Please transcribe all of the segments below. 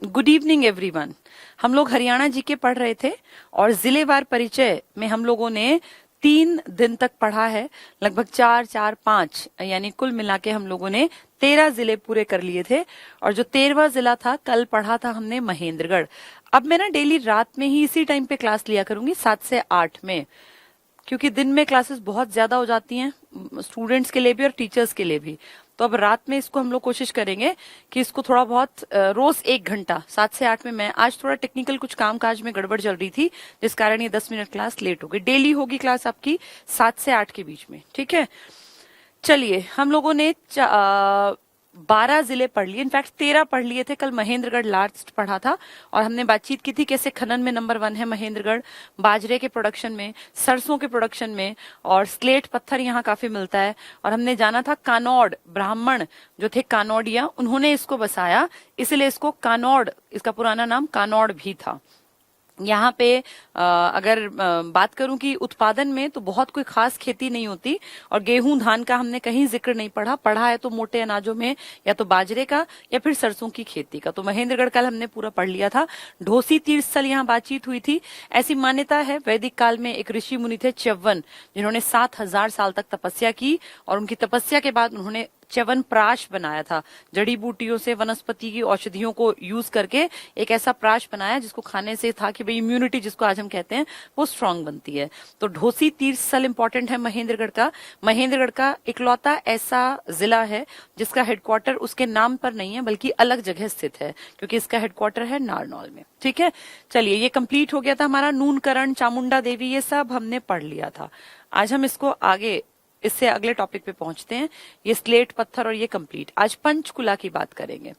Good evening everyone. हम लोग हरियाणा जी के पढ़ रहे थे और जिलेवार परिचय में हम लोगों ने 3 दिन तक पढ़ा है। लगभग 4-4-5 यानी कुल मिला के हम लोगों ने 13 जिले पूरे कर लिए थे। और जो 13वां जिला था कल पढ़ा था हमने महेंद्रगढ़। अब मैं ना डेली रात में ही इसी टाइम पे क्लास लिया करूंगी 7 से 8 में, क्योंकि दिन में क्लासेस बहुत ज्यादा हो जाती हैं स्टूडेंट्स के लिए भी और टीचर्स के लिए भी। तो अब रात में इसको हम लोग कोशिश करेंगे कि इसको थोड़ा बहुत रोज 1 घंटा 7 से 8 में। मैं आज थोड़ा टेक्निकल कुछ काम काज में गड़बड़ चल रही थी जिस कारण ये 10 मिनट क्लास लेट हो गई। डेली होगी क्लास आपकी 7 से 8 के बीच में, ठीक है। चलिए, हम लोगों ने 12 जिले पढ़ लिए, इनफैक्ट 13 पढ़ लिए थे। कल महेंद्रगढ़ लास्ट पढ़ा था और हमने बातचीत की थी कैसे खनन में नंबर 1 है महेंद्रगढ़, बाजरे के प्रोडक्शन में, सरसों के प्रोडक्शन में, और स्लेट पत्थर यहाँ काफी मिलता है। और हमने जाना था कानौड़, ब्राह्मण जो थे कानौड़िया, उन्होंने इसको बसाया, इसलिए इसको कानौड़, इसका पुराना नाम कानौड़ भी था। यहाँ पे अगर बात करूं कि उत्पादन में तो बहुत कोई खास खेती नहीं होती और गेहूं धान का हमने कहीं जिक्र नहीं पढ़ा है तो मोटे अनाजों में या तो बाजरे का या फिर सरसों की खेती का। तो महेंद्रगढ़ कल हमने पूरा पढ़ लिया था। ढोसी तीर्थ स्थल यहाँ बातचीत हुई थी। ऐसी मान्यता है वैदिक काल में एक ऋषि मुनि थे च्यवन, जिन्होंने 7000 साल तक तपस्या की और उनकी तपस्या के बाद उन्होंने च्यवन प्राश बनाया था। जड़ी बूटियों से, वनस्पति की औषधियों को यूज करके एक ऐसा प्राश बनाया जिसको खाने से था कि भाई इम्यूनिटी जिसको आज हम कहते हैं वो स्ट्रांग बनती है। तो ढोसी तीर्थ स्थल इंपॉर्टेंट है महेंद्रगढ़ का। महेंद्रगढ़ का इकलौता ऐसा जिला है जिसका हेडक्वार्टर उसके नाम पर नहीं है बल्कि अलग जगह स्थित है, क्योंकि इसका हेडक्वार्टर है नारनौल में, ठीक है। चलिए, ये कंप्लीट हो गया था हमारा। नूनकरण, चामुंडा देवी, ये सब हमने पढ़ लिया था। आज हम इसको आगे इससे अगले टॉपिक पे पहुंचते हैं। ये स्लेट पत्थर और ये कंप्लीट। आज पंचकुला की बात करेंगे।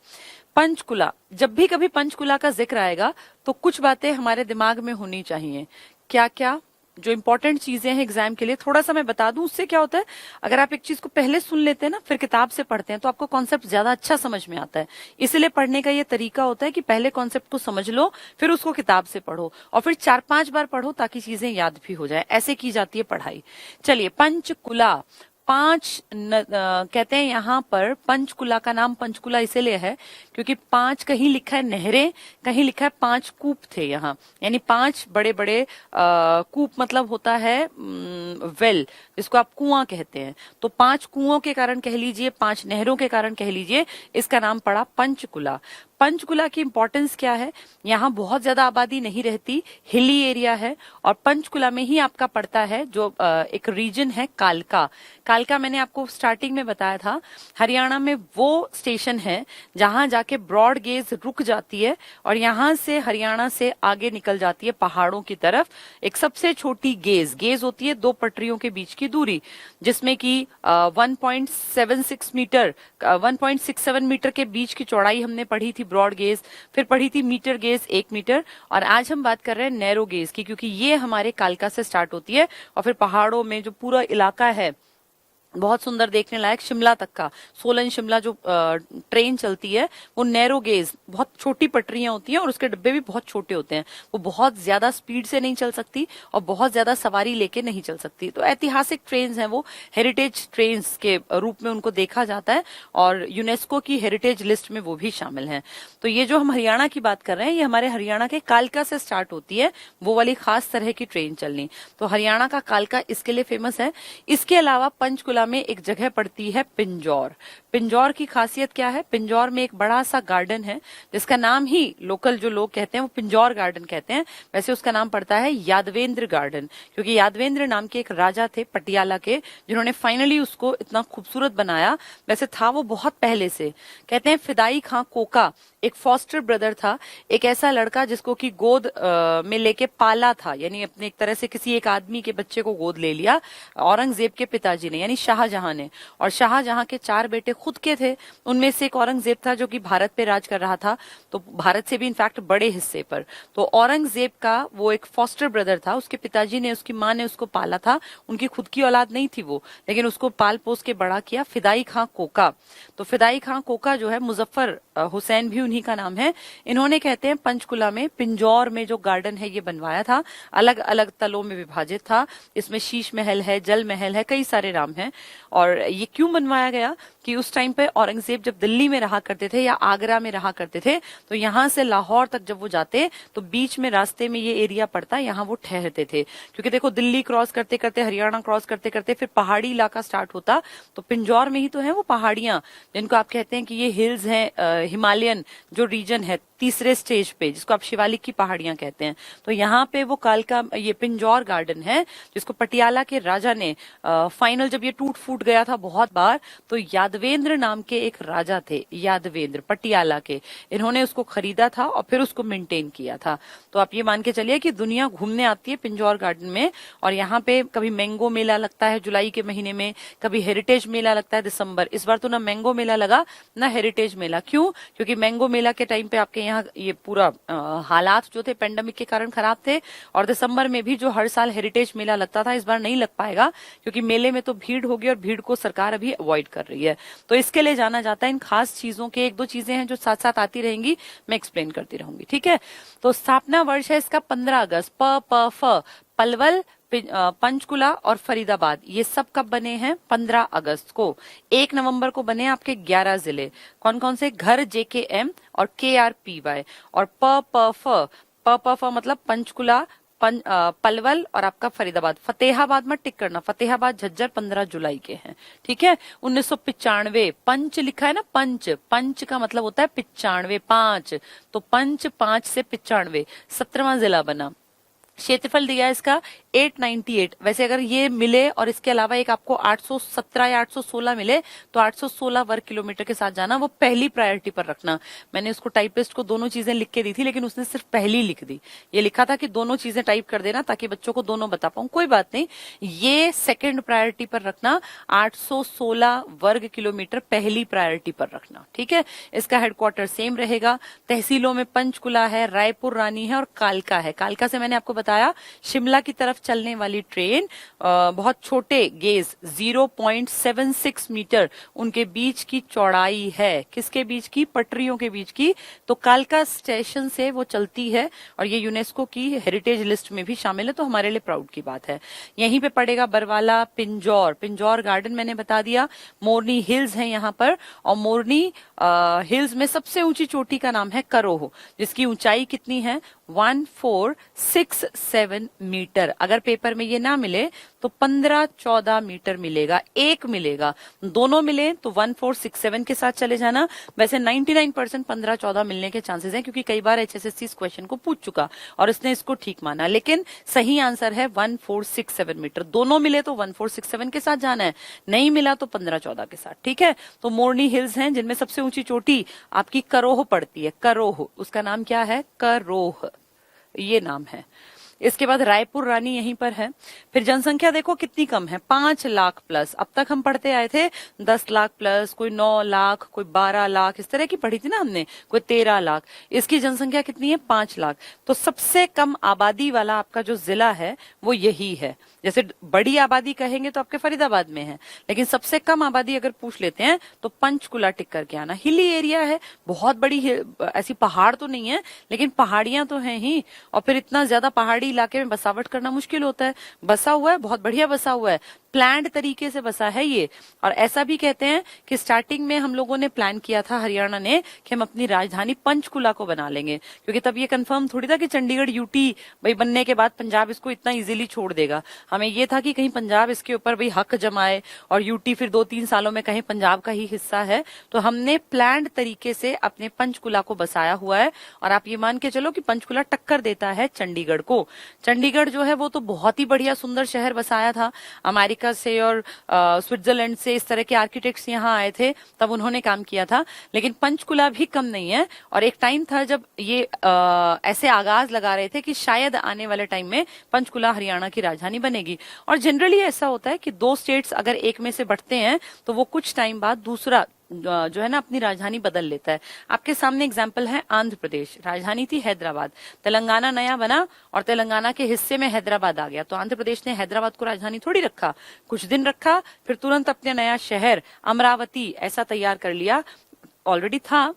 पंचकुला, जब भी कभी पंचकुला का जिक्र आएगा तो कुछ बातें हमारे दिमाग में होनी चाहिए। क्या क्या जो इंपॉर्टेंट चीजें हैं एग्जाम के लिए, थोड़ा सा मैं बता दूं। उससे क्या होता है, अगर आप एक चीज को पहले सुन लेते हैं ना फिर किताब से पढ़ते हैं तो आपको कॉन्सेप्ट ज्यादा अच्छा समझ में आता है। इसलिए पढ़ने का ये तरीका होता है कि पहले कॉन्सेप्ट को समझ लो फिर उसको किताब से पढ़ो और फिर 4-5 बार पढ़ो ताकि चीजें याद भी हो जाए। ऐसे की जाती है पढ़ाई। चलिए, पंचकुला, 5 कहते हैं यहाँ पर। पंचकुला का नाम पंचकुला इसीलिए है क्योंकि 5 कहीं लिखा है नहरें, कहीं लिखा है 5 कूप थे यहाँ, यानी 5 बड़े बड़े कूप मतलब होता है वेल, जिसको आप कुआं कहते हैं। तो 5 कुओं के कारण कह लीजिए, 5 नहरों के कारण कह लीजिए, इसका नाम पड़ा पंचकुला। पंचकुला की इंपॉर्टेंस क्या है, यहाँ बहुत ज्यादा आबादी नहीं रहती, हिली एरिया है। और पंचकुला में ही आपका पड़ता है जो एक रीजन है कालका। कालका मैंने आपको स्टार्टिंग में बताया था, हरियाणा में वो स्टेशन है जहां जाके ब्रॉड गेज रुक जाती है और यहां से हरियाणा से आगे निकल जाती है पहाड़ों की तरफ। एक सबसे छोटी गेज होती है 2 पटरियों के बीच की दूरी, जिसमें कि 1.76 मीटर 1.67 मीटर के बीच की चौड़ाई हमने पढ़ी थी ब्रॉड गेज, फिर पढ़ी थी मीटर गेज 1 मीटर, और आज हम बात कर रहे हैं नैरो गेज की, क्योंकि ये हमारे कालका से स्टार्ट होती है और फिर पहाड़ों में जो पूरा इलाका है बहुत सुंदर देखने लायक, शिमला तक का, सोलन शिमला जो ट्रेन चलती है वो नैरो गेज, बहुत छोटी पटरियां होती हैं और उसके डब्बे भी बहुत छोटे होते हैं। वो बहुत ज्यादा स्पीड से नहीं चल सकती और बहुत ज्यादा सवारी लेके नहीं चल सकती। तो ऐतिहासिक ट्रेन हैं वो, हेरिटेज ट्रेन के रूप में उनको देखा जाता है और यूनेस्को की हेरिटेज लिस्ट में वो भी शामिल है। तो ये जो हम हरियाणा की बात कर रहे हैं, ये हमारे हरियाणा के कालका से स्टार्ट होती है वो वाली खास तरह की ट्रेन चलनी। तो हरियाणा का कालका इसके लिए फेमस है। इसके अलावा पंचकुला में एक जगह पड़ती है पिंजौर। पिंजौर की खासियत क्या है, पिंजौर में एक बड़ा सा गार्डन है जिसका नाम ही लोकल जो लोग कहते हैं वो पिंजौर गार्डन कहते हैं। वैसे उसका नाम पड़ता है यादवेंद्र गार्डन, क्योंकि यादवेंद्र नाम के एक राजा थे पटियाला के जिन्होंने फाइनली उसको इतना खूबसूरत बनाया। वैसे था वो बहुत पहले से। कहते हैं फिदाई खां कोका एक फॉस्टर ब्रदर था, एक ऐसा लड़का जिसको कि गोद में लेके पाला था, यानी अपने एक तरह से किसी एक आदमी के बच्चे को गोद ले लिया औरंगजेब के पिताजी ने, यानी शाहजहां ने। और शाहजहां के 4 बेटे खुद के थे, उनमें से एक औरंगजेब था जो कि भारत पे राज कर रहा था, तो भारत से भी इनफैक्ट बड़े हिस्से पर। तो औरंगजेब का वो एक फॉस्टर ब्रदर था, उसके पिताजी ने, उसकी माँ ने उसको पाला था, उनकी खुद की औलाद नहीं थी वो, लेकिन उसको पाल पोस के बड़ा किया, फिदाई खां कोका। तो फिदाई खां कोका जो है, मुजफ्फर हुसैन भी उन्हीं का नाम है। इन्होंने कहते हैं पंचकुला में, पिंजौर में जो गार्डन है ये बनवाया था, अलग अलग तलों में विभाजित था। इसमें शीश महल है, जल महल है, कई सारे नाम हैं। और ये क्यों बनवाया गया कि उस टाइम पे औरंगजेब जब दिल्ली में रहा करते थे या आगरा में रहा करते थे, तो यहाँ से लाहौर तक जब वो जाते तो बीच में रास्ते में ये एरिया पड़ता, यहाँ वो ठहरते थे। क्योंकि देखो दिल्ली क्रॉस करते करते, हरियाणा क्रॉस करते करते फिर पहाड़ी इलाका स्टार्ट होता, तो पिंजौर में ही तो है वो पहाड़ियां जिनको आप कहते हैं कि ये हिल्स हैं, हिमालयन जो रीजन है तीसरे स्टेज पे, जिसको आप शिवालिक की पहाड़ियां कहते हैं। तो यहाँ पे वो कालका, ये पिंजौर गार्डन है जिसको पटियाला के राजा ने फाइनल जब ये टूट फूट गया था बहुत बार, तो यादवेंद्र नाम के एक राजा थे, यादवेंद्र पटियाला के, इन्होंने उसको खरीदा था और फिर उसको मेंटेन किया था। तो आप ये मान के चलिए कि दुनिया घूमने आती है पिंजौर गार्डन में। और यहाँ पे कभी मैंगो मेला लगता है जुलाई के महीने में, कभी हेरिटेज मेला लगता है दिसंबर। इस बार तो ना मैंगो मेला लगा ना हेरिटेज मेला। क्यों? क्योंकि मैंगो मेला के टाइम पे आपके यहाँ ये पूरा हालात जो थे पेंडेमिक के कारण खराब थे, और दिसंबर में भी जो हर साल हेरिटेज मेला लगता था इस बार नहीं लग पाएगा, क्योंकि मेले में तो भीड़ होगी और भीड़ को सरकार अभी अवॉइड कर रही है। तो इसके लिए जाना जाता है इन खास चीजों के, एक दो चीजें हैं जो साथ साथ आती रहेंगी, मैं एक्सप्लेन करती रहूंगी, ठीक है। तो स्थापना वर्ष है इसका 15 अगस्त। पलवल, पंचकुला और फरीदाबाद ये सब कब बने हैं? 15 अगस्त को। 1 नवंबर को बने आपके 11 जिले। कौन कौन से? घर JKM और KRPY। और प मतलब पंचकुला, पलवल और आपका फरीदाबाद। फतेहाबाद में टिक करना, फतेहाबाद झज्जर 15 जुलाई के हैं, ठीक है। 1995 पंच लिखा है ना, पंच का मतलब होता है 95, 5, तो पंच 5 से 95, 17वां जिला बना। क्षेत्रफल दिया है इसका 898। वैसे अगर ये मिले और इसके अलावा एक आपको 817 या 816 मिले तो 816 वर्ग किलोमीटर के साथ जाना, वो पहली प्रायोरिटी पर रखना। मैंने उसको टाइपिस्ट को दोनों चीजें लिख के दी थी, लेकिन उसने सिर्फ पहली लिख दी। ये लिखा था कि दोनों चीजें टाइप कर देना ताकि बच्चों को दोनों बता पाऊं, कोई बात नहीं। ये सेकंड प्रायोरिटी पर रखना, 816 वर्ग किलोमीटर पहली प्रायोरिटी पर रखना, ठीक है। इसका हेडक्वार्टर सेम रहेगा। तहसीलों में पंचकुला है, रायपुर रानी है और कालका है। कालका से मैंने आपको बताया शिमला की तरफ चलने वाली ट्रेन, बहुत छोटे गेज 0.76 मीटर उनके बीच की चौड़ाई है। किसके बीच की? पटरियों के बीच की। तो कालका स्टेशन से वो चलती है और ये यूनेस्को की हेरिटेज लिस्ट में भी शामिल है, तो हमारे लिए प्राउड की बात है। यहीं पे पड़ेगा बरवाला, पिंजौर गार्डन मैंने बता दिया। मोरनी हिल्स है यहाँ पर, और मोरनी हिल्स में सबसे ऊंची चोटी का नाम है करोह, जिसकी ऊंचाई कितनी है? 1467 मीटर। अगर पेपर में ये ना मिले तो 15-14 मीटर मिलेगा, एक मिलेगा। दोनों मिले तो 1467 के साथ चले जाना। वैसे 99% 15-14 मिलने के चांसेस हैं, क्योंकि कई बार HSSC इस क्वेश्चन को पूछ चुका और इसने इसको ठीक माना, लेकिन सही आंसर है 1467 मीटर। दोनों मिले तो 1467 के साथ जाना है, नहीं मिला तो 15-14 के साथ, ठीक है। तो मोरनी हिल्स हैं जिनमें सबसे ऊंची चोटी आपकी करोह पड़ती है। करोह, उसका नाम क्या है? करोह, ये नाम है। इसके बाद रायपुर रानी यहीं पर है। फिर जनसंख्या देखो कितनी कम है, 5 लाख प्लस। अब तक हम पढ़ते आए थे 10 लाख प्लस, कोई 9 लाख, कोई 12 लाख, इस तरह की पढ़ी थी ना हमने, कोई 13 लाख। इसकी जनसंख्या कितनी है? 5 लाख। तो सबसे कम आबादी वाला आपका जो जिला है वो यही है। जैसे बड़ी आबादी कहेंगे तो आपके फरीदाबाद में है, लेकिन सबसे कम आबादी अगर पूछ लेते हैं तो पंचकुला टिक करके आना। हिली एरिया है, बहुत बड़ी ऐसी पहाड़ तो नहीं है, लेकिन पहाड़ियां तो हैं ही। और फिर इतना ज्यादा पहाड़ी इलाके में बसावट करना मुश्किल होता है। बसा हुआ है, बहुत बढ़िया बसा हुआ है, प्लान्ड तरीके से बसा है ये। और ऐसा भी कहते हैं कि स्टार्टिंग में हम लोगों ने प्लान किया था, हरियाणा ने, कि हम अपनी राजधानी पंचकुला को बना लेंगे, क्योंकि तब ये कंफर्म थोड़ी था कि चंडीगढ़ यूटी भाई बनने के बाद पंजाब इसको इतना इजीली छोड़ देगा। हमें ये था कि कहीं पंजाब इसके ऊपर भाई हक जमाए और यूटी फिर 2-3 सालों में कहीं पंजाब का ही हिस्सा है। तो हमने प्लान्ड तरीके से अपने पंचकुला को बसाया हुआ है। और आप ये मान के चलो कि पंचकुला टक्कर देता है चंडीगढ़ को। चंडीगढ़ जो है वो तो बहुत ही बढ़िया सुंदर शहर बसाया था। अमेरिका से और स्विट्जरलैंड से इस तरह के आर्किटेक्ट्स यहाँ आए थे, तब उन्होंने काम किया था। लेकिन पंचकुला भी कम नहीं है। और एक टाइम था जब ये ऐसे आगाज लगा रहे थे कि शायद आने वाले टाइम में पंचकुला हरियाणा की राजधानी बनेगी। और जनरली ऐसा होता है कि 2 स्टेट्स अगर एक में से बढ़ते हैं तो वो कुछ टाइम बाद दूसरा जो है ना अपनी राजधानी बदल लेता है। आपके सामने एग्जाम्पल है आंध्र प्रदेश, राजधानी थी हैदराबाद। तेलंगाना नया बना और तेलंगाना के हिस्से में हैदराबाद आ गया, तो आंध्र प्रदेश ने हैदराबाद को राजधानी थोड़ी रखा, कुछ दिन रखा, फिर तुरंत अपने नया शहर अमरावती ऐसा तैयार कर लिया। ऑलरेडी था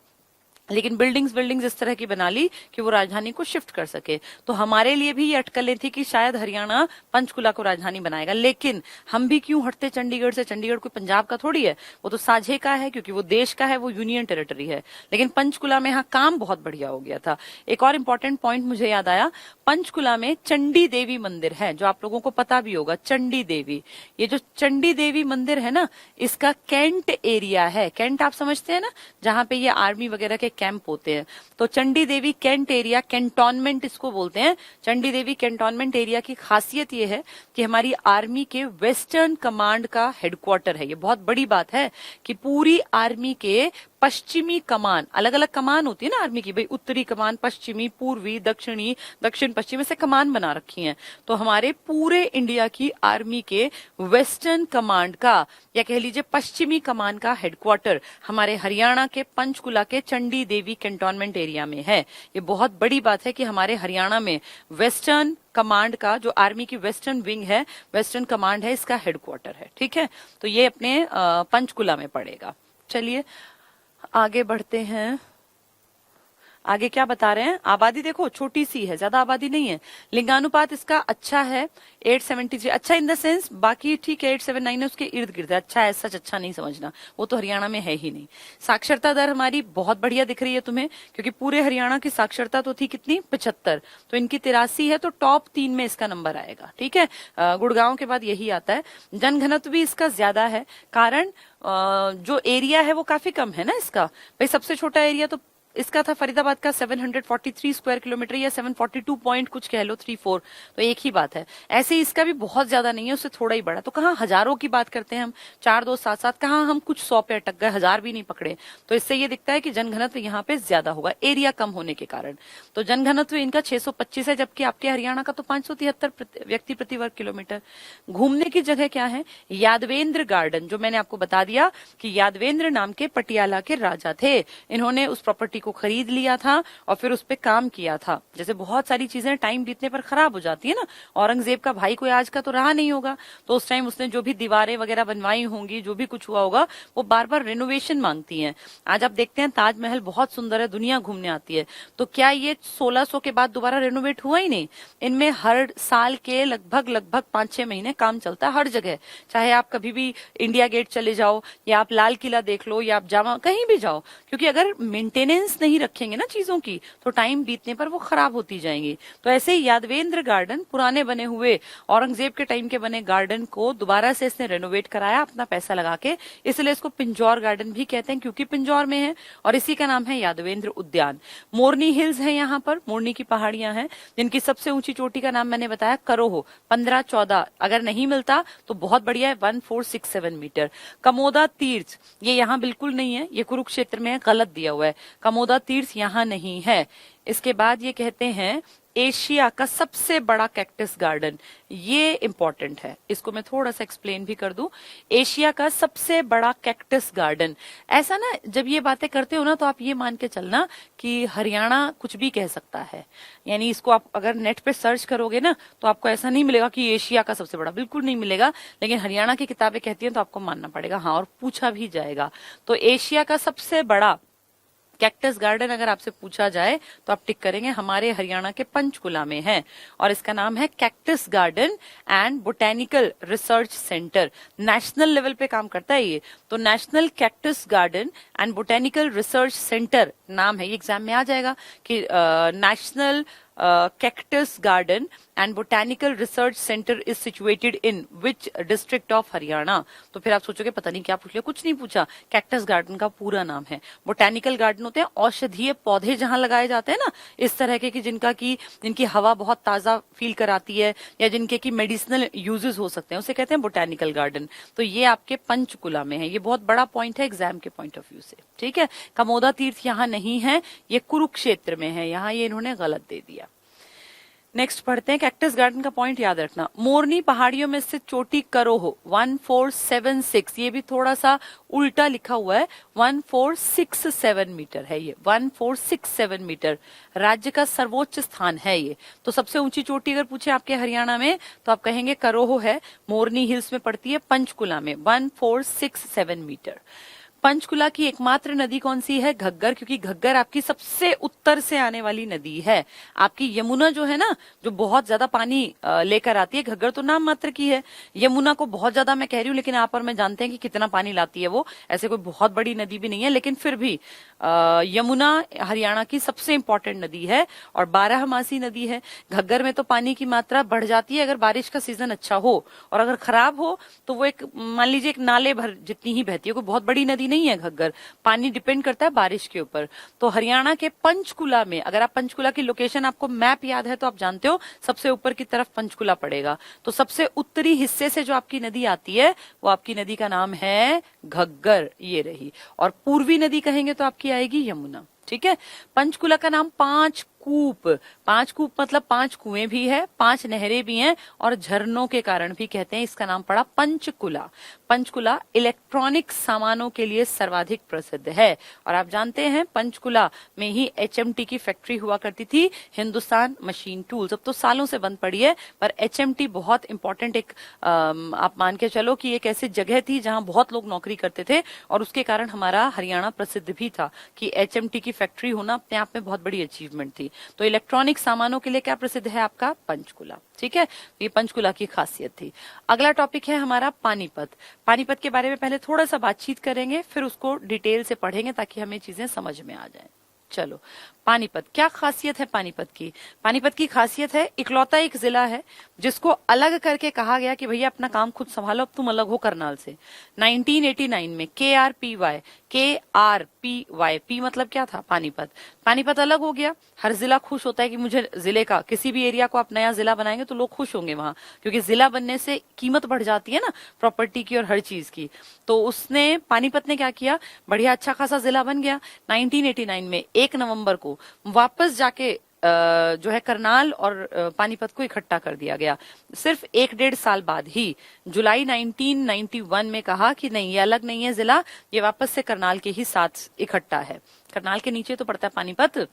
लेकिन बिल्डिंग्स इस तरह की बना ली कि वो राजधानी को शिफ्ट कर सके। तो हमारे लिए भी ये अटकलें थी कि शायद हरियाणा पंचकुला को राजधानी बनाएगा, लेकिन हम भी क्यों हटते चंडीगढ़ से? चंडीगढ़ कोई पंजाब का थोड़ी है, वो तो साझे का है, क्योंकि वो देश का है, वो यूनियन टेरिटरी है। लेकिन पंचकुला में यहाँ काम बहुत बढ़िया हो गया था। एक और इंपॉर्टेंट पॉइंट मुझे याद आया, पंचकुला में चंडी देवी मंदिर है, जो आप लोगों को पता भी होगा। चंडी देवी, ये जो चंडी देवी मंदिर है ना, इसका कैंट एरिया है। कैंट आप समझते हैं ना, जहां पे ये आर्मी वगैरह के कैंप होते हैं। तो Chandi Devi cantt area, cantonment इसको बोलते हैं। चंडी देवी कैंटोनमेंट एरिया की खासियत ये है कि हमारी आर्मी के वेस्टर्न कमांड का हेडक्वार्टर है। ये बहुत बड़ी बात है कि पूरी आर्मी के पश्चिमी कमान, अलग अलग कमान होती है ना आर्मी की, भाई उत्तरी कमान, पश्चिमी, पूर्वी, दक्षिणी, दक्षिण पश्चिम, ऐसे कमान बना रखी हैं। तो हमारे पूरे इंडिया की आर्मी के वेस्टर्न कमांड का, या कह लीजिए पश्चिमी कमान का हेडक्वार्टर हमारे हरियाणा के पंचकुला के चंडी देवी कैंटोनमेंट एरिया में है। ये बहुत बड़ी बात है कि हमारे हरियाणा में वेस्टर्न कमांड का, जो आर्मी की वेस्टर्न विंग है, वेस्टर्न कमांड है, इसका हेडक्वार्टर है। ठीक है, तो ये अपने पंचकुला में पड़ेगा। चलिए आगे बढ़ते हैं। आगे क्या बता रहे हैं? आबादी देखो छोटी सी है, ज्यादा आबादी नहीं है। लिंगानुपात इसका अच्छा है, 873। अच्छा इन द सेंस, बाकी ठीक है 879 है, उसके इर्द गिर्द है। अच्छा है, सच अच्छा नहीं समझना, वो तो हरियाणा में है ही नहीं। साक्षरता दर हमारी बहुत बढ़िया दिख रही है तुम्हें, क्योंकि पूरे हरियाणा की साक्षरता तो थी कितनी, 75, तो इनकी 83 है, तो टॉप 3 में इसका नंबर आएगा। ठीक है, गुड़गांव के बाद यही आता है। जनघनत्व भी इसका ज्यादा है, कारण जो एरिया है वो काफी कम है ना इसका। भाई सबसे छोटा एरिया तो इसका था फरीदाबाद का 743 स्क्वायर किलोमीटर, या 742 पॉइंट कुछ कह लो, 34, तो एक ही बात है। ऐसे इसका भी बहुत ज्यादा नहीं है, उससे थोड़ा ही बड़ा। तो कहाँ हजारों की बात करते हैं हम, 4 2 7 7, कहाँ हम कुछ 100 पे अटक गए, 1000 भी नहीं पकड़े। तो इससे ये दिखता है कि जनघनत्व यहाँ पे ज्यादा होगा, एरिया कम होने के कारण। तो जनघनत्व इनका 625 है, जबकि आपके हरियाणा का तो 573 व्यक्ति प्रति वर्ग किलोमीटर। घूमने की जगह क्या है? यादवेंद्र गार्डन, जो मैंने आपको बता दिया कि यादवेंद्र नाम के पटियाला के राजा थे। इन्होंने उस प्रॉपर्टी को खरीद लिया था और फिर उस पे काम किया था। जैसे बहुत सारी चीजें टाइम बीतने पर खराब हो जाती है ना, औरंगजेब का भाई कोई आज का तो रहा नहीं होगा, तो उस टाइम उसने जो भी दीवारें वगैरह बनवाई होंगी, जो भी कुछ हुआ होगा, वो बार बार रेनोवेशन मांगती हैं। आज आप देखते हैं ताजमहल बहुत सुंदर है, दुनिया घूमने आती है, तो क्या ये 1600 के बाद दोबारा रेनोवेट हुआ ही नहीं? इनमें हर साल के लगभग 5-6 महीने काम चलता है हर जगह। चाहे आप कभी भी इंडिया गेट चले जाओ, या आप लाल किला देख लो, या आप जामा, कहीं भी जाओ, क्योंकि अगर मेंटेनेंस नहीं रखेंगे ना चीजों की, तो टाइम बीतने पर वो खराब होती जाएंगी। तो ऐसे ही यादवेंद्र गार्डन, पुराने बने हुए औरंगजेब के टाइम के बने गार्डन को दोबारा से इसने रेनोवेट कराया अपना पैसा लगा के, इसलिए इसको पिंजौर गार्डन भी कहते हैं, क्योंकि पिंजौर में है, और इसी का नाम है यादवेंद्र उद्यान। मोरनी हिल्स है यहाँ पर, मोरनी की पहाड़ियां हैं, जिनकी सबसे ऊंची चोटी का नाम मैंने बताया करोहो, 15-14, अगर नहीं मिलता तो बहुत बढ़िया है, 1467 मीटर। कमोदा तीर्थ, ये यहाँ बिल्कुल नहीं है, ये कुरुक्षेत्र में है, गलत दिया हुआ है, कमोदा तीर्थ यहाँ नहीं है। इसके बाद ये कहते हैं एशिया का सबसे बड़ा कैक्टस गार्डन, ये इंपॉर्टेंट है, इसको मैं थोड़ा सा एक्सप्लेन भी कर दूं। एशिया का सबसे बड़ा कैक्टस गार्डन, ऐसा ना जब ये बातें करते हो ना, तो आप ये मान के चलना कि हरियाणा कुछ भी कह सकता है। यानी इसको आप अगर नेट पे सर्च करोगे ना, तो आपको ऐसा नहीं मिलेगा कि एशिया का सबसे बड़ा, बिल्कुल नहीं मिलेगा, लेकिन हरियाणा की किताबें कहती हैं तो आपको मानना पड़ेगा, हाँ, और पूछा भी जाएगा। तो एशिया का सबसे बड़ा कैक्टस गार्डन अगर आपसे पूछा जाए तो आप टिक करेंगे, हमारे हरियाणा के पंचकुला में है, और इसका नाम है cactus garden and botanical research centre. National level पे काम करता है ये, तो national cactus garden and botanical research centre नाम है। ये एग्जाम में आ जाएगा कि national cactus garden and botanical research centre is situated in which district of Haryana. तो फिर आप सोचोगे पता नहीं क्या पूछ लिया, कुछ नहीं पूछा, कैक्टस गार्डन का पूरा नाम है। बोटेनिकल गार्डन होते हैं औषधीय पौधे जहां लगाए जाते हैं ना, इस तरह के कि जिनकी हवा बहुत ताजा फील कराती है, या जिनके की मेडिसिनल यूजेस हो सकते हैं, उसे कहते हैं बोटेनिकल गार्डन। तो ये आपके पंचकुला में है, ये बहुत बड़ा पॉइंट है एग्जाम के पॉइंट ऑफ व्यू से। ठीक है, कमोदा तीर्थ यहाँ नहीं है, ये कुरुक्षेत्र में है, यहाँ ये इन्होंने गलत दे दिया। नेक्स्ट पढ़ते हैं, कैक्टस गार्डन का पॉइंट याद रखना। मोरनी पहाड़ियों में स्थित चोटी करोहो 1476, ये भी थोड़ा सा उल्टा लिखा हुआ है, 1467 मीटर है ये, 1467 मीटर राज्य का सर्वोच्च स्थान है ये। तो सबसे ऊंची चोटी अगर पूछे आपके हरियाणा में तो आप कहेंगे करोहो है, मोरनी हिल्स में पड़ती है, पंचकुला में 1467 मीटर। पंचकुला की एकमात्र नदी कौन सी है? घग्गर, क्योंकि घग्गर आपकी सबसे उत्तर से आने वाली नदी है। आपकी यमुना जो है ना, जो बहुत ज्यादा पानी लेकर आती है, घग्गर तो नाम मात्र की है। यमुना को बहुत ज्यादा मैं कह रही हूँ, लेकिन यहाँ पर मैं जानते हैं कि कितना पानी लाती है वो, ऐसे कोई बहुत बड़ी नदी भी नहीं है, लेकिन फिर भी यमुना हरियाणा की सबसे इंपॉर्टेंट नदी है और 12मासी नदी है। घग्गर में तो पानी की मात्रा बढ़ जाती है अगर बारिश का सीजन अच्छा हो, और अगर खराब हो तो वो एक, मान लीजिए, एक नाले भर जितनी ही बहती है, कोई बहुत बड़ी नदी नहीं है घग्गर। पानी डिपेंड करता है बारिश के ऊपर। तो हरियाणा के पंचकुला में, अगर आप पंचकुला की लोकेशन, आपको मैप याद है तो आप जानते हो सबसे ऊपर की तरफ पंचकुला पड़ेगा, तो सबसे उत्तरी हिस्से से जो आपकी नदी आती है वो आपकी नदी का नाम है घग्गर, ये रही। और पूर्वी नदी कहेंगे तो आपकी आएगी यमुना। ठीक है। पंचकुला का नाम पांच कूप मतलब 5 कुएं भी है, 5 नहरें भी हैं और झरनों के कारण भी कहते हैं इसका नाम पड़ा पंचकुला। पंचकुला इलेक्ट्रॉनिक सामानों के लिए सर्वाधिक प्रसिद्ध है। और आप जानते हैं पंचकुला में ही HMT की फैक्ट्री हुआ करती थी, हिंदुस्तान मशीन टूल्स। अब तो सालों से बंद पड़ी है, पर HMT बहुत इंपॉर्टेंट एक आप मान के चलो कि एक ऐसी जगह थी जहां बहुत लोग नौकरी करते थे, और उसके कारण हमारा हरियाणा प्रसिद्ध भी था कि HMT की फैक्ट्री होना अपने आप में बहुत बड़ी अचीवमेंट थी। तो इलेक्ट्रॉनिक सामानों के लिए क्या प्रसिद्ध है? आपका पंचकुला। ठीक है, ये पंचकुला की खासियत थी। अगला टॉपिक है हमारा पानीपत। पानीपत के बारे में पहले थोड़ा सा बातचीत करेंगे, फिर उसको डिटेल से पढ़ेंगे ताकि हमें चीजें समझ में आ जाए। चलो, पानीपत, क्या खासियत है पानीपत की? पानीपत की खासियत है, इकलौता एक जिला है जिसको अलग करके कहा गया कि भैया अपना काम खुद संभालो, अब तुम अलग हो करनाल से। 1989 में KRPY, पी मतलब क्या था? पानीपत। पानीपत अलग हो गया। हर जिला खुश होता है कि मुझे जिले का, किसी भी एरिया को आप नया जिला बनाएंगे तो लोग खुश होंगे वहां, क्योंकि जिला बनने से कीमत बढ़ जाती है ना, प्रॉपर्टी की और हर चीज की। तो उसने, पानीपत ने क्या किया, बढ़िया अच्छा खासा जिला बन गया। 1989 में 1 नवंबर को वापस जाके जो है करनाल और पानीपत को इकट्ठा कर दिया गया। सिर्फ 1-1.5 साल बाद ही जुलाई 1991 में कहा कि नहीं, ये अलग नहीं है जिला, ये वापस से करनाल के ही साथ इकट्ठा है। करनाल के नीचे तो पड़ता है पानीपत।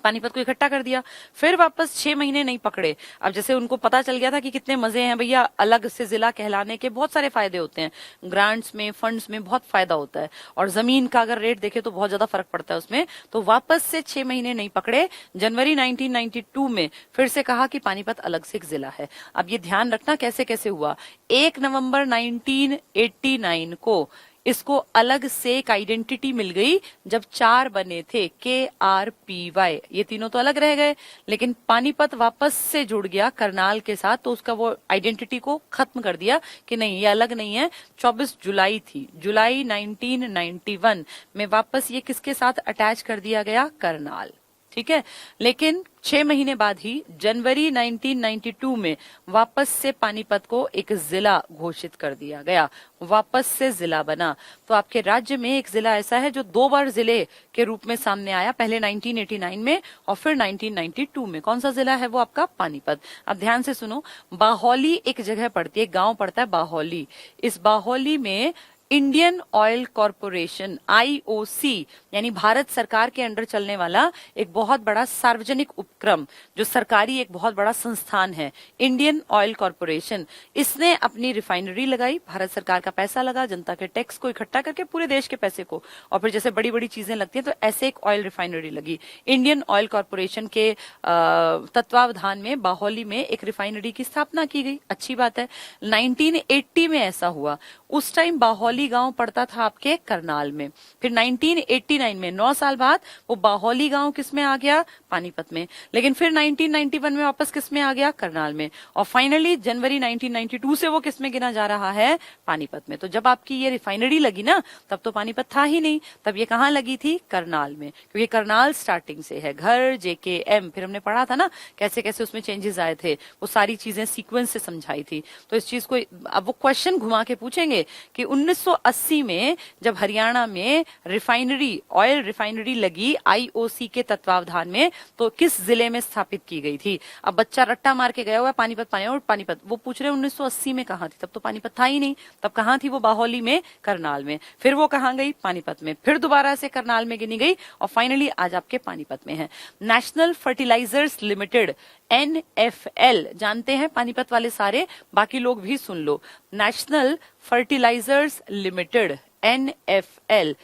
पानीपत को इकट्ठा कर दिया, फिर वापस 6 महीने नहीं पकड़े। अब जैसे उनको पता चल गया था कि कितने मजे हैं भैया अलग से जिला कहलाने के, बहुत सारे फायदे होते हैं, ग्रांट्स में, फंड्स में बहुत फायदा होता है, और जमीन का अगर रेट देखे तो बहुत ज्यादा फर्क पड़ता है उसमें। तो वापस से 6 महीने नहीं पकड़े, जनवरी 1992 में फिर से कहा कि पानीपत अलग से एक जिला है। अब ये ध्यान रखना कैसे कैसे हुआ। 1 नवंबर 1989 को इसको अलग से एक आइडेंटिटी मिल गई जब 4 बने थे, KRPY, ये तीनों तो अलग रह गए, लेकिन पानीपत वापस से जुड़ गया करनाल के साथ, तो उसका वो आइडेंटिटी को खत्म कर दिया कि नहीं, ये अलग नहीं है। 24 जुलाई थी, जुलाई 1991 में वापस ये किसके साथ अटैच कर दिया गया? करनाल। ठीक है, लेकिन 6 महीने बाद ही जनवरी 1992 में वापस से पानीपत को एक जिला घोषित कर दिया गया, वापस से जिला बना। तो आपके राज्य में एक जिला ऐसा है जो 2 बार जिले के रूप में सामने आया, पहले 1989 में और फिर 1992 में। कौन सा जिला है वो? आपका पानीपत। अब ध्यान से सुनो, बाहोली एक जगह पड़ती है, गांव पड़ता है बाहोली। इस बाहोली में इंडियन ऑयल कॉरपोरेशन, IOC, यानी भारत सरकार के अंडर चलने वाला एक बहुत बड़ा सार्वजनिक उपक्रम, जो सरकारी एक बहुत बड़ा संस्थान है, इंडियन ऑयल कॉरपोरेशन, इसने अपनी रिफाइनरी लगाई। भारत सरकार का पैसा लगा, जनता के टैक्स को इकट्ठा करके, पूरे देश के पैसे को, और फिर जैसे बड़ी बड़ी चीजें लगती हैं तो ऐसे एक ऑयल रिफाइनरी लगी। इंडियन ऑयल कॉरपोरेशन के तत्वावधान में बाहोली में एक रिफाइनरी की स्थापना की गई, अच्छी बात है। 1980 में ऐसा हुआ, उस टाइम बाहोली गांव पड़ता था आपके करनाल में। फिर 1989 में 9 साल बाद वो बाहोली गांव किस में आ गया? पानीपत में। लेकिन फिर 1991 में वापस किस में आ गया? करनाल में। और फाइनली जनवरी 1992 से वो किस में गिना जा रहा है? पानीपत में। तो जब आपकी ये रिफाइनरी लगी ना, तब तो पानीपत था ही नहीं, तब ये कहाँ लगी थी? करनाल में, क्योंकि करनाल स्टार्टिंग से है। घर, JKM, फिर हमने पढ़ा था ना कैसे कैसे उसमें चेंजेस आए थे, वो सारी चीजें सीक्वेंस से समझाई थी। तो इस चीज को अब वो क्वेश्चन घुमा के पूछेंगे कि 1980 में जब हरियाणा में रिफाइनरी, ऑयल रिफाइनरी लगी IOC के तत्वावधान में, तो किस जिले में स्थापित की गई थी? अब बच्चा रट्टा मार के गया हुआ पानीपत पानीपत, वो पूछ रहे 1980 में कहाँ थी? तब तो पानीपत था ही नहीं, तब कहाँ थी वो? बाहोली में, करनाल में। फिर वो कहाँ गई? पानीपत में। फिर दोबारा से करनाल में गिनी गई और फाइनली आज आपके पानीपत में है। नेशनल फर्टिलाइजर्स लिमिटेड, NFL, जानते हैं पानीपत वाले सारे, बाकी लोग भी सुन लो। National fertilisers limited, NFL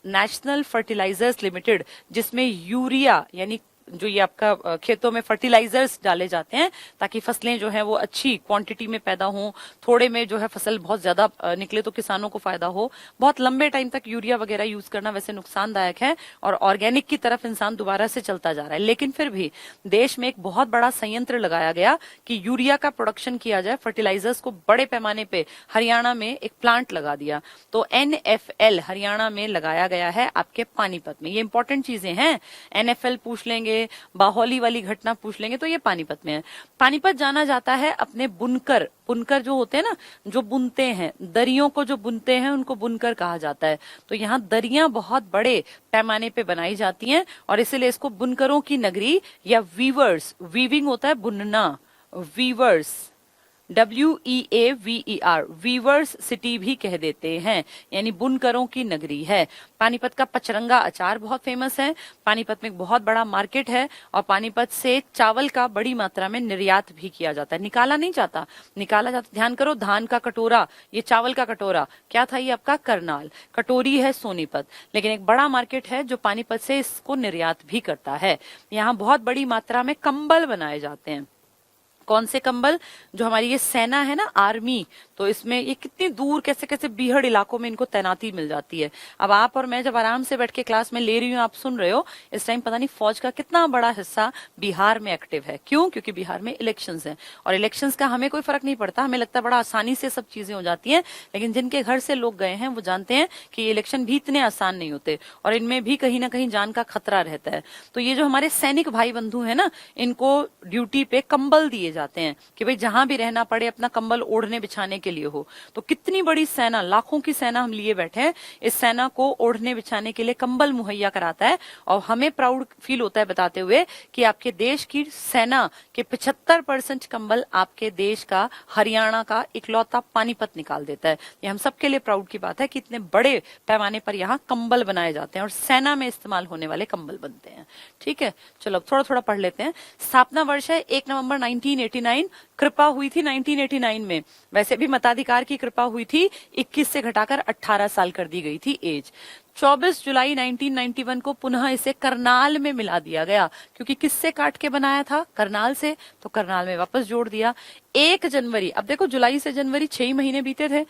National fertilisers Limited, जिसमें यूरिया यानी जो ये आपका खेतों में फर्टिलाइजर्स डाले जाते हैं ताकि फसलें जो है वो अच्छी क्वांटिटी में पैदा हों, थोड़े में जो है फसल बहुत ज्यादा निकले तो किसानों को फायदा हो। बहुत लंबे टाइम तक यूरिया वगैरह यूज करना वैसे नुकसानदायक है और ऑर्गेनिक की तरफ इंसान दोबारा से चलता जा रहा है, लेकिन फिर भी देश में एक बहुत बड़ा संयंत्र लगाया गया कि यूरिया का प्रोडक्शन किया जाए, फर्टिलाइजर्स को बड़े पैमाने पे हरियाणा में एक प्लांट लगा दिया। तो NFL हरियाणा में लगाया गया है आपके पानीपत में। ये इंपॉर्टेंट चीजें हैं, NFL पूछ लेंगे, बाहोली वाली घटना पूछ लेंगे, तो ये पानीपत में है। पानीपत जाना जाता है अपने बुनकर, बुनकर जो होते हैं ना, जो बुनते हैं, दरियों को जो बुनते हैं उनको बुनकर कहा जाता है। तो यहाँ दरियां बहुत बड़े पैमाने पे बनाई जाती हैं और इसीलिए इसको बुनकरों की नगरी या वीवर्स, वीविंग होता है बुनना, वीवर्स WEAVER, वीवर्स सिटी भी कह देते हैं, यानी बुनकरों की नगरी है। पानीपत का पचरंगा अचार बहुत फेमस है। पानीपत में एक बहुत बड़ा मार्केट है और पानीपत से चावल का बड़ी मात्रा में निर्यात भी किया जाता है, निकाला नहीं जाता, निकाला जाता। ध्यान करो, धान का कटोरा, ये चावल का कटोरा क्या था, ये आपका करनाल, कटोरी है सोनीपत, लेकिन एक बड़ा मार्केट है जो पानीपत से इसको निर्यात भी करता है। यहाँ बहुत बड़ी मात्रा में कंबल बनाए जाते हैं। कौन से कंबल, जो हमारी ये सेना है ना, आर्मी, तो इसमें ये कितनी दूर कैसे कैसे बीहड़ इलाकों में इनको तैनाती मिल जाती है। अब आप और मैं जब आराम से बैठ के क्लास में ले रही हूँ, आप सुन रहे हो, इस टाइम पता नहीं फौज का कितना बड़ा हिस्सा बिहार में एक्टिव है। क्यों? क्योंकि बिहार में इलेक्शंस हैं और इलेक्शंस का हमें कोई फर्क नहीं पड़ता, हमें लगता है बड़ा आसानी से सब चीजें हो जाती हैं, लेकिन जिनके घर से लोग गए हैं वो जानते हैं कि इलेक्शन भी इतने आसान नहीं होते और इनमें भी कहीं ना कहीं जान का खतरा रहता है। तो ये जो हमारे सैनिक भाई बंधु है ना, इनको ड्यूटी पे कंबल दिए जाते हैं कि भाई जहां भी रहना पड़े अपना कंबल ओढ़ने बिछाने के लिए हो। तो कितनी बड़ी सेना, लाखों की सेना हम लिए बैठे हैं, इस सेना को ओढ़ने बिछाने के लिए कंबल मुहैया कराता है और हमें प्राउड फील होता है बताते हुए कि आपके देश की सेना के 75% कंबल आपके देश का, हरियाणा का इकलौता पानीपत निकाल देता है। ये हम सबके लिए प्राउड की बात है कि इतने बड़े पैमाने पर यहाँ कंबल बनाए जाते हैं और सेना में इस्तेमाल होने वाले कंबल बनते हैं। ठीक है, चलो अब थोड़ा थोड़ा पढ़ लेते हैं। स्थापना वर्ष है 1 नवंबर 1989, कृपा हुई थी 1989 में। वैसे भी मताधिकार की कृपा हुई थी, 21 से घटाकर 18 साल कर दी गई थी एज। 24 जुलाई 1991 को पुनः इसे करनाल में मिला दिया गया, क्योंकि किससे काट के बनाया था, करनाल से, तो करनाल में वापस जोड़ दिया। 1 जनवरी, अब देखो जुलाई से जनवरी 6 महीने बीते थे,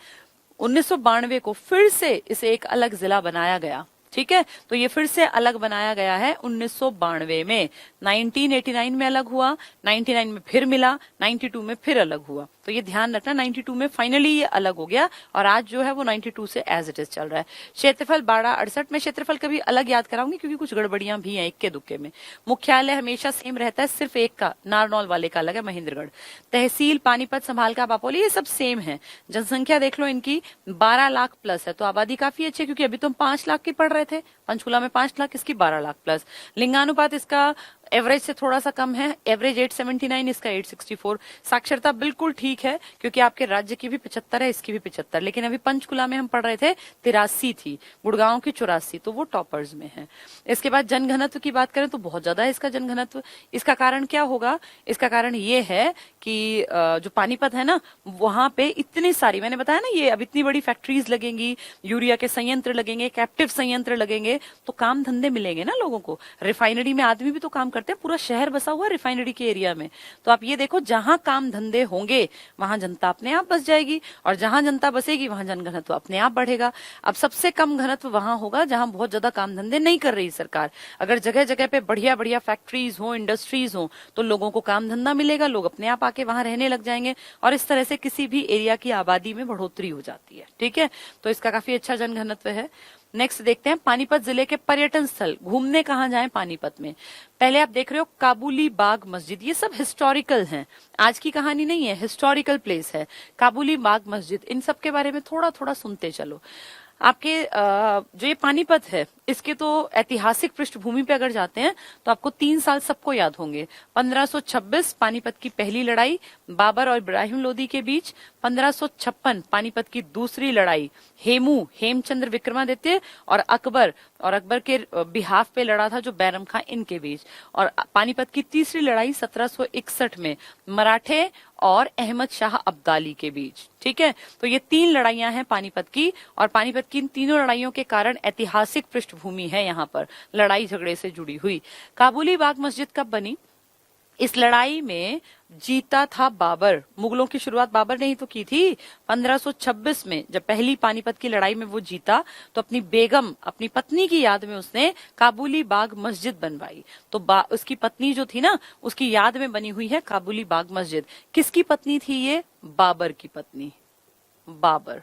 1992 को फिर से इसे एक अलग जिला बनाया गया। ठीक है, तो ये फिर से अलग बनाया गया है 1992 में। 1989 में अलग हुआ, 99 में फिर मिला, 92 में फिर अलग हुआ। तो ये ध्यान रखना, 92 में फाइनली ये अलग हो गया और आज जो है वो 92 से एज इट इज चल रहा है। क्षेत्रफल 1268 में, क्षेत्रफल कभी अलग याद कराऊंगी क्योंकि कुछ गड़बड़ियां भी हैं इक्के दुक्के में। मुख्यालय हमेशा सेम रहता है, सिर्फ एक का, नारनौल वाले का अलग है, महेंद्रगढ़। तहसील पानीपत, संभालका, बापोली, ये सब सेम है। जनसंख्या देख लो इनकी 12 लाख प्लस है, तो आबादी काफी अच्छी है, क्योंकि अभी तुम 5 लाख की पढ़ रहे थे, पंचकुला में 5 लाख, इसकी 12 लाख प्लस। लिंगानुपात इसका एवरेज से थोड़ा सा कम है, एवरेज 879, इसका 864। साक्षरता बिल्कुल ठीक है, क्योंकि आपके राज्य की भी 75 है, इसकी भी 75, लेकिन अभी पंचकुला में हम पढ़ रहे थे 83 थी, गुड़गांव की 84, तो वो टॉपर्स में है। इसके बाद जनघनत्व की बात करें तो बहुत ज्यादा है इसका जनघनत्व। इसका कारण क्या होगा? इसका कारण ये है कि जो पानीपत है ना, वहां पे इतनी सारी, मैंने बताया ना, ये अब इतनी बड़ी फैक्ट्रीज लगेंगी, यूरिया के संयंत्र लगेंगे, कैप्टिव संयंत्र लगेंगे, तो काम धंधे मिलेंगे ना लोगों को। रिफाइनरी में आदमी भी तो काम करते हैं, पूरा शहर बसा हुआ रिफाइनरी के एरिया में। तो आप ये देखो, जहां काम धंधे होंगे वहां जनता अपने आप बस जाएगी और जहां जनता बसेगी वहां जनघनत्व अपने आप बढ़ेगा। अब सबसे कम घनत्व वहां होगा जहां बहुत ज्यादा काम धंधे नहीं कर रही सरकार। अगर जगह जगह पे बढ़िया बढ़िया फैक्ट्रीज हो, इंडस्ट्रीज हो, तो लोगों को काम धंधा मिलेगा, लोग अपने आप आके वहां रहने लग जाएंगे और इस तरह से किसी भी एरिया की आबादी में बढ़ोतरी हो जाती है। ठीक है, तो इसका काफी अच्छा जनघनत्व है। नेक्स्ट देखते हैं, पानीपत जिले के पर्यटन स्थल, घूमने कहाँ जाएं पानीपत में। पहले आप देख रहे हो काबुली बाग मस्जिद, ये सब हिस्टोरिकल हैं, आज की कहानी नहीं है, हिस्टोरिकल प्लेस है। काबुली बाग मस्जिद, इन सब के बारे में थोड़ा थोड़ा सुनते चलो। आपके जो ये पानीपत है, इसके तो ऐतिहासिक पृष्ठभूमि पे अगर जाते हैं तो आपको 3 साल सबको याद होंगे। 1526 पानीपत की पहली लड़ाई बाबर और इब्राहिम लोदी के बीच, 1556 पानीपत की दूसरी लड़ाई हेमचंद्र विक्रमादित्य और अकबर के बिहाफ पे लड़ा था जो बैरम खां इनके बीच, और पानीपत की तीसरी लड़ाई 1761 में मराठे और अहमद शाह अब्दाली के बीच। ठीक है, तो ये 3 लड़ाइयां हैं पानीपत की, और पानीपत की इन तीनों लड़ाइयों के कारण ऐतिहासिक पृष्ठभूमि है यहाँ पर लड़ाई झगड़े से जुड़ी हुई। काबुली बाग मस्जिद कब बनी? इस लड़ाई में जीता था बाबर। मुगलों की शुरुआत बाबर ने ही तो की थी 1526 में। जब पहली पानीपत की लड़ाई में वो जीता तो अपनी बेगम, अपनी पत्नी की याद में उसने काबुली बाग मस्जिद बनवाई। तो उसकी पत्नी जो थी ना, उसकी याद में बनी हुई है काबुली बाग मस्जिद। किसकी पत्नी थी ये? बाबर की पत्नी, बाबर।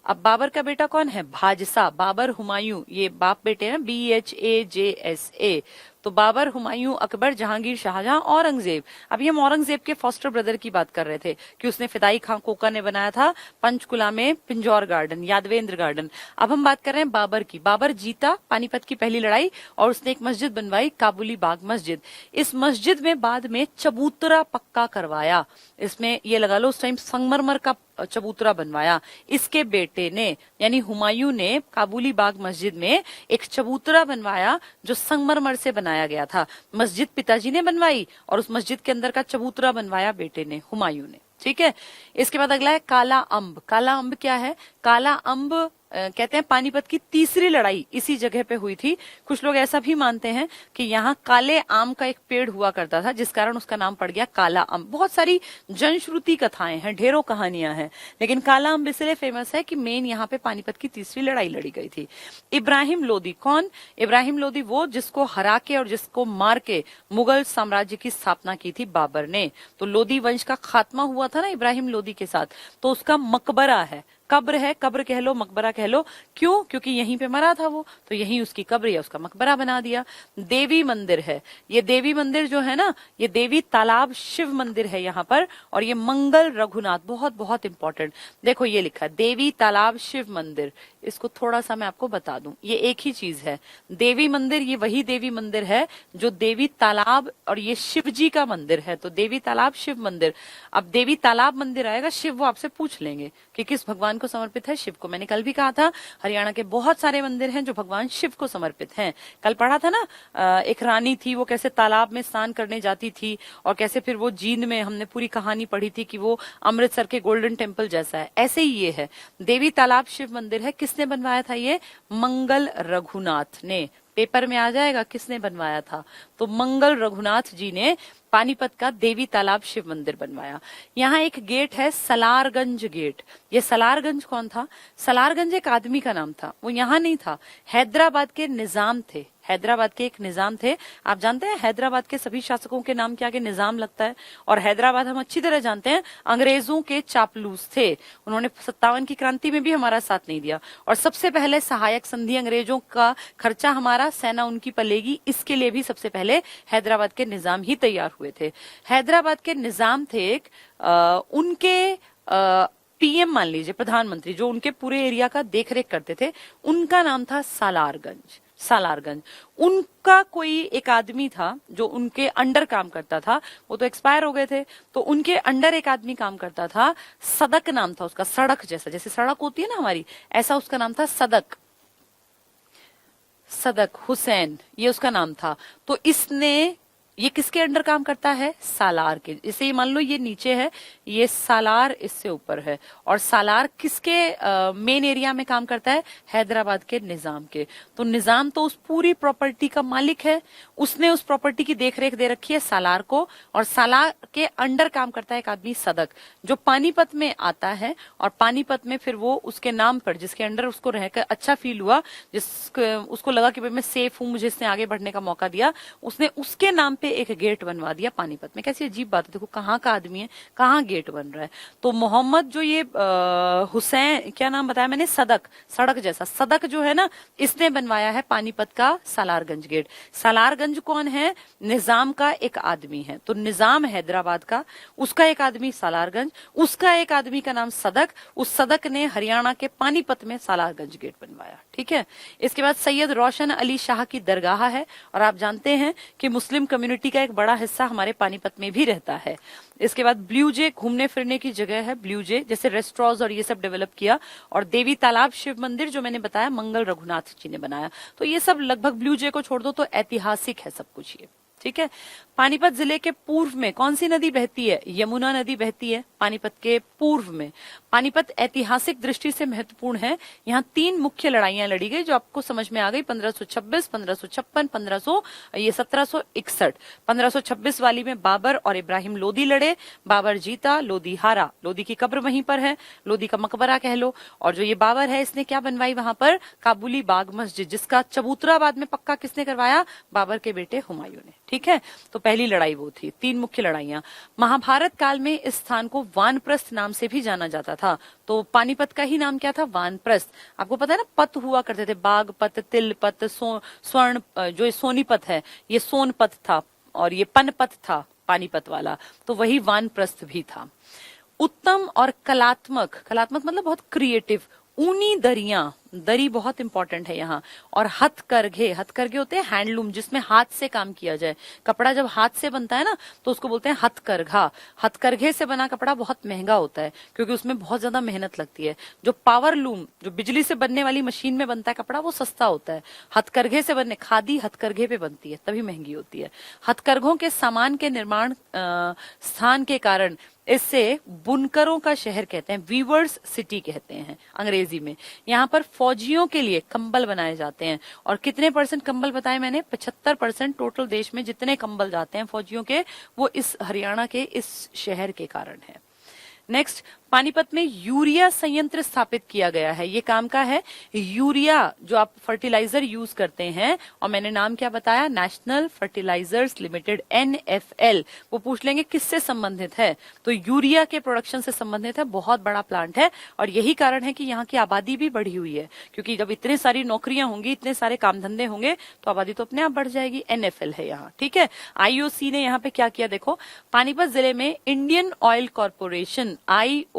अब बाबर का बेटा कौन है? भाजसा, बाबर हुमायूं, ये बाप बेटे हैं, BHAJSA। तो बाबर, हुमायूं, अकबर, जहांगीर, शाहजहां, औरंगजेब। अभी हम औरंगजेब के फॉस्टर ब्रदर की बात कर रहे थे कि उसने फिदाई खां कोका ने बनाया था पंचकुला में पिंजौर गार्डन, यादवेंद्र गार्डन। अब हम बात कर रहे हैं बाबर की। बाबर जीता पानीपत की पहली लड़ाई और उसने एक मस्जिद बनवाई, काबुली बाग मस्जिद। इस मस्जिद में बाद में चबूतरा पक्का करवाया। इसमें ये लगा लो उस टाइम संगमरमर का चबूतरा बनवाया। इसके बेटे ने यानी हुमायूं ने काबुली बाग मस्जिद में एक चबूतरा बनवाया जो संगमरमर से बनाया गया था। मस्जिद पिताजी ने बनवाई और उस मस्जिद के अंदर का चबूतरा बनवाया बेटे ने, हुमायूं ने। ठीक है, इसके बाद अगला है काला अम्ब। काला अम्ब क्या है? काला अम्ब कहते हैं पानीपत की तीसरी लड़ाई इसी जगह पे हुई थी। कुछ लोग ऐसा भी मानते हैं कि यहाँ काले आम का एक पेड़ हुआ करता था जिस कारण उसका नाम पड़ गया काला अम्ब। बहुत सारी जनश्रुति कथाएं हैं, ढेरों कहानियां हैं, लेकिन काला अम्ब इसलिए फेमस है कि मेन यहाँ पे पानीपत की तीसरी लड़ाई लड़ी गई थी। इब्राहिम लोदी कौन? इब्राहिम लोदी वो जिसको हरा के और जिसको मार के मुगल साम्राज्य की स्थापना की थी बाबर ने। तो लोदी वंश का खात्मा हुआ था ना इब्राहिम लोदी के साथ, तो उसका मकबरा है, कब्र है, कब्र कह लो, मकबरा कह लो। क्यों? क्योंकि यहीं पे मरा था वो, तो यहीं उसकी कब्र या उसका मकबरा बना दिया। देवी मंदिर है, ये देवी मंदिर जो है ना, ये देवी तालाब शिव मंदिर है यहाँ पर, और ये मंगल रघुनाथ, बहुत बहुत इंपॉर्टेंट। देखो ये लिखा है देवी तालाब शिव मंदिर, इसको थोड़ा सा मैं आपको बता दूं, ये एक ही चीज है। देवी मंदिर ये वही देवी मंदिर है जो देवी तालाब, और ये शिव जी का मंदिर है, तो देवी तालाब शिव मंदिर। अब देवी तालाब मंदिर आएगा, शिव वो आपसे पूछ लेंगे कि किस भगवान को समर्पित है। शिव को। मैंने कल भी कहा था हरियाणा के बहुत सारे मंदिर हैं जो भगवान शिव को समर्पित हैं। कल पढ़ा था ना, एक रानी थी, वो कैसे तालाब में स्नान करने जाती थी और कैसे फिर वो जींद में, हमने पूरी कहानी पढ़ी थी कि वो अमृतसर के गोल्डन टेम्पल जैसा है। ऐसे ही ये है, देवी तालाब शिव मंदिर है। किसने बनवाया था ये? मंगल रघुनाथ ने। पेपर में आ जाएगा किसने बनवाया था, तो मंगल रघुनाथ जी ने पानीपत का देवी तालाब शिव मंदिर बनवाया। यहाँ एक गेट है सलारगंज गेट। ये सलारगंज कौन था? सलारगंज एक आदमी का नाम था, वो यहाँ नहीं था, हैदराबाद के निजाम थे। हैदराबाद के एक निजाम थे। आप जानते हैं हैदराबाद के सभी शासकों के नाम के आगे निजाम लगता है, और हैदराबाद हम अच्छी तरह जानते हैं अंग्रेजों के चापलूस थे। उन्होंने 57 की क्रांति में भी हमारा साथ नहीं दिया, और सबसे पहले सहायक संधि अंग्रेजों का खर्चा हमारा, सेना उनकी पलेगी, इसके लिए भी सबसे पहले हैदराबाद के निजाम ही तैयार हुए थे। हैदराबाद के निजाम थे एक, उनके PM मान लीजिए, प्रधानमंत्री, जो उनके पूरे एरिया का देखरेख करते थे, उनका नाम था सालारगंज। सालारगंज। उनका कोई एक आदमी था जो उनके अंडर काम करता था, वो तो एक्सपायर हो गए थे, तो उनके अंडर एक आदमी काम करता था, सदक नाम था उसका, सड़क जैसा, जैसे सड़क होती है ना हमारी, ऐसा उसका नाम था सदक। सदक हुसैन ये उसका नाम था। तो इसने, ये किसके अंडर काम करता है? सालार के। जैसे ये मान लो ये नीचे है, ये सालार इससे ऊपर है, और सालार किसके मेन एरिया में काम करता है? हैदराबाद के निजाम के। तो निजाम तो उस पूरी प्रॉपर्टी का मालिक है, उसने उस प्रॉपर्टी की देखरेख दे रखी है सालार को, और सालार के अंडर काम करता है एक आदमी सदक, जो पानीपत में आता है, और पानीपत में फिर वो उसके नाम पर, जिसके अंडर उसको रहकर अच्छा फील हुआ, उसको लगा कि भाई मैं सेफ हूं, मुझे इसने आगे बढ़ने का मौका दिया, उसने उसके नाम पे एक गेट बनवा दिया पानीपत में। कैसी अजीब बात है, देखो कहाँ का आदमी है, कहाँ गेट बन रहा है। तो मोहम्मद जो ये हुसैन, क्या नाम बताया मैंने? सदक, सड़क जैसा सदक जो है ना, इसने बनवाया है पानीपत का सालारगंज गेट। सालारगंज कौन है? निजाम का एक आदमी है। तो निजाम हैदराबाद का, उसका एक आदमी सालारगंज, उसका एक आदमी का नाम सदक, उस सदक ने हरियाणा के पानीपत में सालारगंज गेट बनवाया। ठीक है। इसके बाद सैयद रोशन अली शाह की दरगाह है, और आप जानते हैं कि मुस्लिम कम्युनिटी का एक बड़ा हिस्सा हमारे पानीपत में भी रहता है। इसके बाद ब्लू जे घूमने फिरने की जगह है, ब्लू जे जैसे रेस्टोरेंट्स और ये सब डेवलप किया, और देवी तालाब शिव मंदिर जो मैंने बताया मंगल रघुनाथ जी ने बनाया। तो ये सब लगभग, ब्लू जे को छोड़ दो तो ऐतिहासिक है सब कुछ ये। ठीक है। पानीपत जिले के पूर्व में कौन सी नदी बहती है? यमुना नदी बहती है पानीपत के पूर्व में। पानीपत ऐतिहासिक दृष्टि से महत्वपूर्ण है। यहाँ 3 मुख्य लड़ाइयां लड़ी गई जो आपको समझ में आ गई, 1526, 1556, 1761। 1526 वाली में बाबर और इब्राहिम लोदी लड़े, बाबर जीता, लोदी हारा। लोदी की कब्र वहीं पर है, लोदी का मकबरा कह लो। और जो ये बाबर है इसने क्या बनवाई वहां पर? काबुली बाग मस्जिद, जिसका चबूतरा बाद में पक्का किसने करवाया? बाबर के बेटे हुमायूं ने। ठीक है, तो पहली लड़ाई वो थी। 3 मुख्य लड़ाइयां। महाभारत काल में इस स्थान को वानप्रस्थ नाम से भी जाना जाता था। तो पानीपत का ही नाम क्या था? वानप्रस्थ। आपको पता है ना, पत हुआ करते थे, बाग पत, तिल पत, स्वर्ण, जो सोनीपत है ये सोनपत था, और ये पनपत था पानीपत वाला, तो वही वानप्रस्थ भी था। उत्तम और कलात्मक, कलात्मक मतलब बहुत क्रिएटिव, ऊनी दरियां, दरी बहुत इंपॉर्टेंट है यहाँ। और हथकरघे, हथकरघे होते हैं हैंडलूम, जिसमें हाथ से काम किया जाए। कपड़ा जब हाथ से बनता है ना तो उसको बोलते हैं हथकरघा। हथकरघे से बना कपड़ा बहुत महंगा होता है क्योंकि उसमें बहुत ज्यादा मेहनत लगती है। जो पावर लूम, जो बिजली से बनने वाली मशीन में बनता है कपड़ा, वो सस्ता होता है। हथकरघे से बनने, खादी हथकरघे पे बनती है तभी महंगी होती है। हथकरघों के सामान के निर्माण स्थान के कारण इससे बुनकरों का शहर कहते हैं, वीवर्स सिटी कहते हैं अंग्रेजी में। यहाँ पर फौजियों के लिए कंबल बनाए जाते हैं। और कितने % कंबल बताए मैंने? 75% टोटल देश में जितने कंबल जाते हैं फौजियों के, वो इस हरियाणा के इस शहर के कारण है। नेक्स्ट, पानीपत में यूरिया संयंत्र स्थापित किया गया है। ये काम का है। यूरिया जो आप फर्टिलाइजर यूज करते हैं, और मैंने नाम क्या बताया? National fertilisers limited, NFL। वो पूछ लेंगे किससे संबंधित है, तो यूरिया के प्रोडक्शन से संबंधित है। बहुत बड़ा प्लांट है और यही कारण है कि यहाँ की आबादी भी बढ़ी हुई है, क्योंकि जब इतनी सारी नौकरियां होंगी, इतने सारे काम धंधे होंगे, तो आबादी तो अपने आप बढ़ जाएगी। NFL है यहाँ। ठीक है। IOC ने यहाँ पे क्या किया देखो, पानीपत जिले में इंडियन ऑयल कॉर्पोरेशन IOC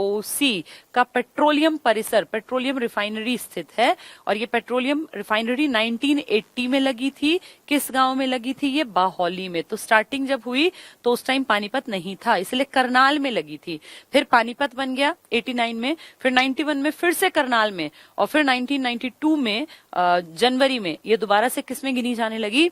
का पेट्रोलियम परिसर, पेट्रोलियम रिफाइनरी स्थित है। और ये पेट्रोलियम रिफाइनरी 1980 में लगी थी। किस गांव में लगी थी? ये बाहोली में। तो स्टार्टिंग जब हुई तो उस टाइम पानीपत नहीं था, इसलिए करनाल में लगी थी। फिर पानीपत बन गया 89 में, फिर 91 में फिर से करनाल में, और फिर 1992 में जनवरी में ये दोबारा से किसमें गिनी जाने लगी?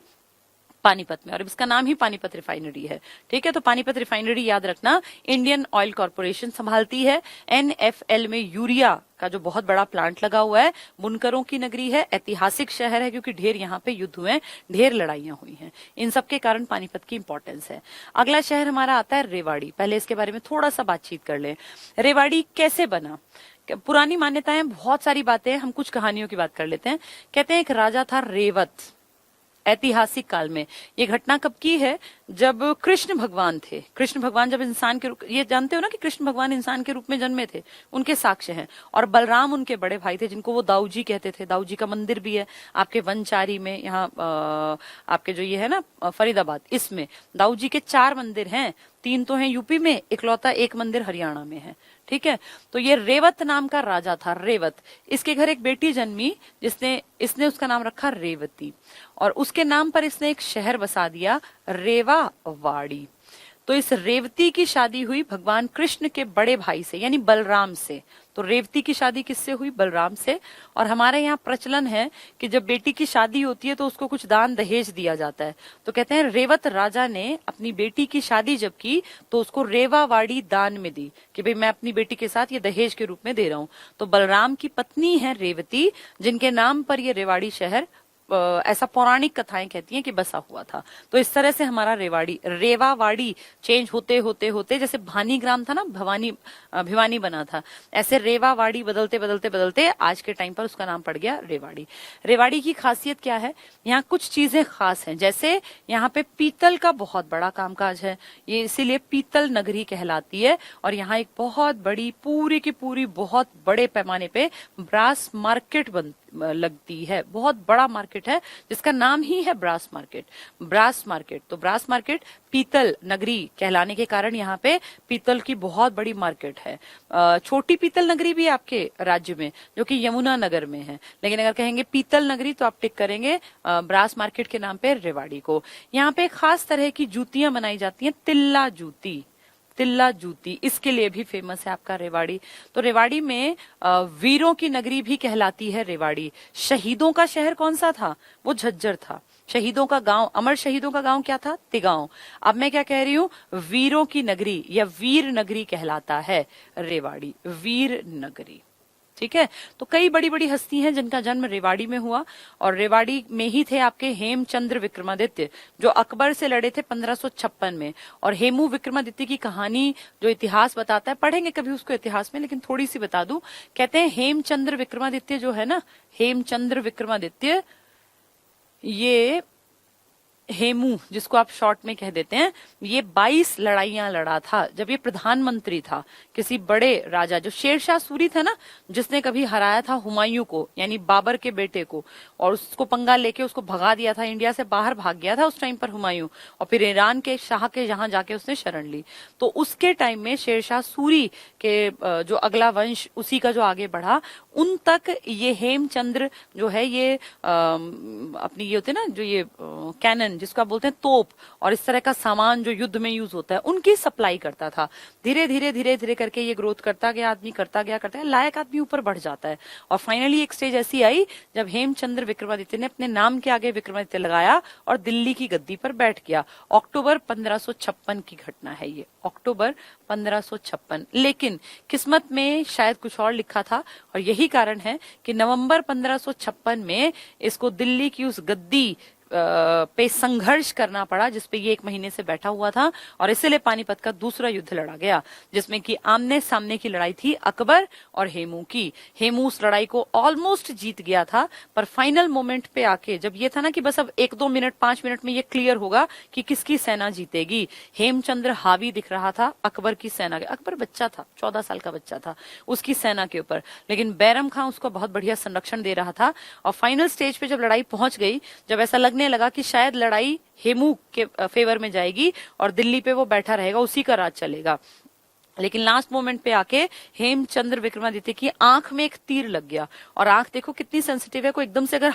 पानीपत में। और इसका नाम ही पानीपत रिफाइनरी है। ठीक है, तो पानीपत रिफाइनरी याद रखना, इंडियन ऑयल कॉर्पोरेशन संभालती है। NFL में यूरिया का जो बहुत बड़ा प्लांट लगा हुआ है। बुनकरों की नगरी है, ऐतिहासिक शहर है क्योंकि ढेर यहाँ पे युद्ध हुए हैं, ढेर लड़ाइयां हुई हैं। इन सब के कारण पानीपत की इंपॉर्टेंस है। अगला शहर हमारा आता है रेवाड़ी। पहले इसके बारे में थोड़ा सा बातचीत कर ले। रेवाड़ी कैसे बना? पुरानी मान्यताएं, बहुत सारी बातें, हम कुछ कहानियों की बात कर लेते हैं। कहते हैं एक राजा था रेवत, ऐतिहासिक काल में। ये घटना कब की है? जब कृष्ण भगवान थे। कृष्ण भगवान जब इंसान के रूप, ये जानते हो ना कि कृष्ण भगवान इंसान के रूप में जन्मे थे, उनके साक्ष्य हैं। और बलराम उनके बड़े भाई थे, जिनको वो दाऊ जी कहते थे। दाऊ जी का मंदिर भी है आपके वनचारी में, यहाँ आपके जो ये है ना फरीदाबाद, इसमें दाऊ जी के 4 मंदिर हैं। 3 तो हैं यूपी में, इकलौता एक मंदिर हरियाणा में है। ठीक है, तो ये रेवत नाम का राजा था, रेवत। इसके घर एक बेटी जन्मी, इसने उसका नाम रखा रेवती, और उसके नाम पर इसने एक शहर बसा दिया, रेवावाड़ी। तो इस रेवती की शादी हुई भगवान कृष्ण के बड़े भाई से, यानी बलराम से। तो रेवती की शादी किससे हुई? बलराम से। और हमारे यहाँ प्रचलन है कि जब बेटी की शादी होती है तो उसको कुछ दान दहेज दिया जाता है। तो कहते हैं रेवत राजा ने अपनी बेटी की शादी जब की तो उसको रेवावाड़ी दान में दी कि भाई मैं अपनी बेटी के साथ ये दहेज के रूप में दे रहा हूं। तो बलराम की पत्नी है रेवती, जिनके नाम पर ये रेवाड़ी शहर, ऐसा पौराणिक कथाएं कहती हैं कि बसा हुआ था। तो इस तरह से हमारा रेवावाड़ी चेंज होते होते होते, जैसे भानीग्राम था ना, भिवानी बना था, ऐसे रेवावाड़ी बदलते बदलते बदलते आज के टाइम पर उसका नाम पड़ गया रेवाड़ी। रेवाड़ी की खासियत क्या है? यहाँ कुछ चीजें खास हैं, जैसे यहाँ पे पीतल का बहुत बड़ा कामकाज है, ये इसीलिए पीतल नगरी कहलाती है। और यहाँ एक बहुत बड़ी, पूरी की पूरी बहुत बड़े पैमाने पे ब्रास मार्केट लगती है। बहुत बड़ा मार्केट है जिसका नाम ही है ब्रास मार्केट। ब्रास मार्केट, तो ब्रास मार्केट पीतल नगरी कहलाने के कारण यहाँ पे पीतल की बहुत बड़ी मार्केट है। छोटी पीतल नगरी भी आपके राज्य में, जो कि यमुना नगर में है, लेकिन अगर कहेंगे पीतल नगरी तो आप टिक करेंगे ब्रास मार्केट के नाम पे रेवाड़ी को। यहाँ पे खास तरह की जूतियां बनाई जाती हैं, तिल्ला जूती। तिल्ला जूती, इसके लिए भी फेमस है आपका रेवाड़ी। तो रेवाड़ी में वीरों की नगरी भी कहलाती है रेवाड़ी। शहीदों का शहर कौन सा था? वो झज्जर था। शहीदों का गांव, अमर शहीदों का गांव क्या था? तिगांव। अब मैं क्या कह रही हूं, वीरों की नगरी या वीर नगरी कहलाता है रेवाड़ी, वीर नगरी। ठीक है, तो कई बड़ी बड़ी हस्ती हैं जिनका जन्म रेवाड़ी में हुआ, और रेवाड़ी में ही थे आपके हेमचंद्र विक्रमादित्य, जो अकबर से लड़े थे 1556 में। और हेमू विक्रमादित्य की कहानी जो इतिहास बताता है, पढ़ेंगे कभी उसको इतिहास में, लेकिन थोड़ी सी बता दूं। कहते हैं हेमचंद्र विक्रमादित्य जो है ना, हेमचंद्र विक्रमादित्य, ये हेमू जिसको आप शॉर्ट में कह देते हैं, ये 22 लड़ाइयां लड़ा था जब ये प्रधानमंत्री था। किसी बड़े राजा, जो शेरशाह सूरी था ना, जिसने कभी हराया था हुमायूं को, यानी बाबर के बेटे को, और उसको पंगा लेके उसको भगा दिया था, इंडिया से बाहर भाग गया था उस टाइम पर हुमायूं, और फिर ईरान के शाह के यहाँ जाके उसने शरण ली। तो उसके टाइम में शेरशाह सूरी के जो अगला वंश, उसी का जो आगे बढ़ा, उन तक ये हेमचंद्र जो है, ये अपनी ये होते ना जो ये कैनन जिसको आप बोलते हैं तोप, और इस तरह का सामान जो युद्ध में यूज होता है, उनकी सप्लाई करता था। धीरे धीरे धीरे धीरे करके ये ग्रोथ करता गया, आदमी करता गया, लायक आदमी ऊपर बढ़ जाता है। और फाइनली एक स्टेज ऐसी आई जब हेमचंद्र विक्रमादित्य ने अपने नाम के आगे विक्रमादित्य लगाया और दिल्ली की गद्दी पर बैठ गया। अक्टूबर 1556 की घटना है ये, अक्टूबर 1556। लेकिन किस्मत में शायद कुछ और लिखा था, और यही कारण है कि नवंबर 1556 में इसको दिल्ली की उस गद्दी पे संघर्ष करना पड़ा जिसपे ये 1 महीने से बैठा हुआ था, और इसीलिए पानीपत का दूसरा युद्ध लड़ा गया, जिसमें कि आमने सामने की लड़ाई थी अकबर और हेमू की। हेमू उस लड़ाई को ऑलमोस्ट जीत गया था, पर फाइनल मोमेंट पे आके जब ये था ना कि बस अब 1-2 मिनट 5 मिनट में ये क्लियर होगा कि किसकी सेना जीतेगी, हेमचंद्र हावी दिख रहा था अकबर की सेना के। अकबर बच्चा था, 14 साल का बच्चा था, उसकी सेना के ऊपर, लेकिन बैरम खां उसको बहुत बढ़िया संरक्षण दे रहा था। और फाइनल स्टेज पे जब लड़ाई पहुंच गई, जब ऐसा लगने लगा कि शायद लड़ाई हेमू के फेवर में जाएगी और दिल्ली पे वो बैठा रहेगा, उसी का राज चलेगा, लेकिन लास्ट मोमेंट पे आके हेमचंद्र विक्रमादित्य की आंख में एक तीर लग गया। और आंख देखो कितनी सेंसिटिव है, कोई एकदम से अगर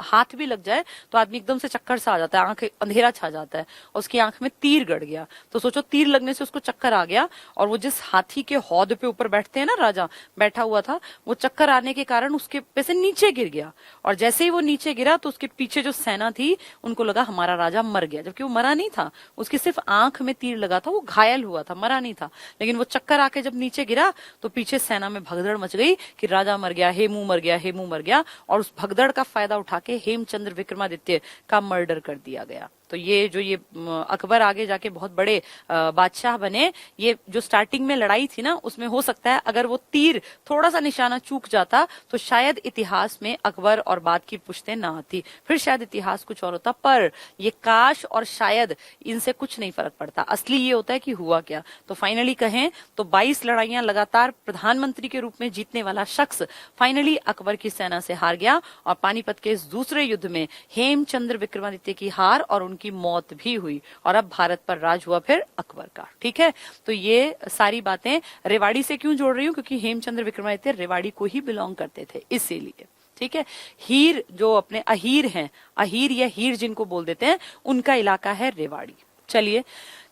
हाथ भी लग जाए तो आदमी एकदम से चक्कर सा आ जाता है, आंख अंधेरा छा जाता है, और उसकी आंख में तीर गड़ गया। तो सोचो, तीर लगने से उसको चक्कर आ गया, और वो जिस हाथी के हौद पे ऊपर बैठते हैं ना, राजा बैठा हुआ था, वो चक्कर आने के कारण उसके पे से नीचे गिर गया। और जैसे ही वो नीचे गिरा तो उसके पीछे जो सेना थी उनको लगा हमारा राजा मर गया, जबकि वो मरा नहीं था, उसकी सिर्फ आंख में तीर लगा था, वो घायल हुआ था, मरा नहीं था। लेकिन वो चक्कर आके जब नीचे गिरा तो पीछे सेना में भगदड़ मच गई कि राजा मर गया, हेमू मर गया, हेमू मर गया, और उस भगदड़ का फायदा उठा के हेमचंद्र विक्रमादित्य का मर्डर कर दिया गया। तो ये जो ये अकबर आगे जाके बहुत बड़े बादशाह बने, ये जो स्टार्टिंग में लड़ाई थी ना, उसमें हो सकता है अगर वो तीर थोड़ा सा निशाना चूक जाता तो शायद इतिहास में अकबर और बाद की पुश्तें ना आती, फिर शायद इतिहास कुछ और होता। पर ये काश और शायद इनसे कुछ नहीं फर्क पड़ता, असली ये होता है कि हुआ क्या। तो फाइनली कहें तो 22 लड़ाइयां लगातार प्रधानमंत्री के रूप में जीतने वाला शख्स फाइनली अकबर की सेना से हार गया, और पानीपत के इस दूसरे युद्ध में हेमचंद्र विक्रमादित्य की हार और की मौत भी हुई, और अब भारत पर राज हुआ फिर अकबर का। ठीक है, तो ये सारी बातें रेवाड़ी से क्यों जोड़ रही हूं, क्योंकि हेमचंद्र विक्रमादित्य रेवाड़ी को ही बिलोंग करते थे, इसीलिए। ठीक है, हीर जो अपने अहीर हैं, अहीर या हीर जिनको बोल देते हैं, उनका इलाका है रेवाड़ी। चलिए,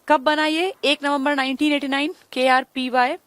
कब बना ये? 1 नवंबर 1989, KRPY।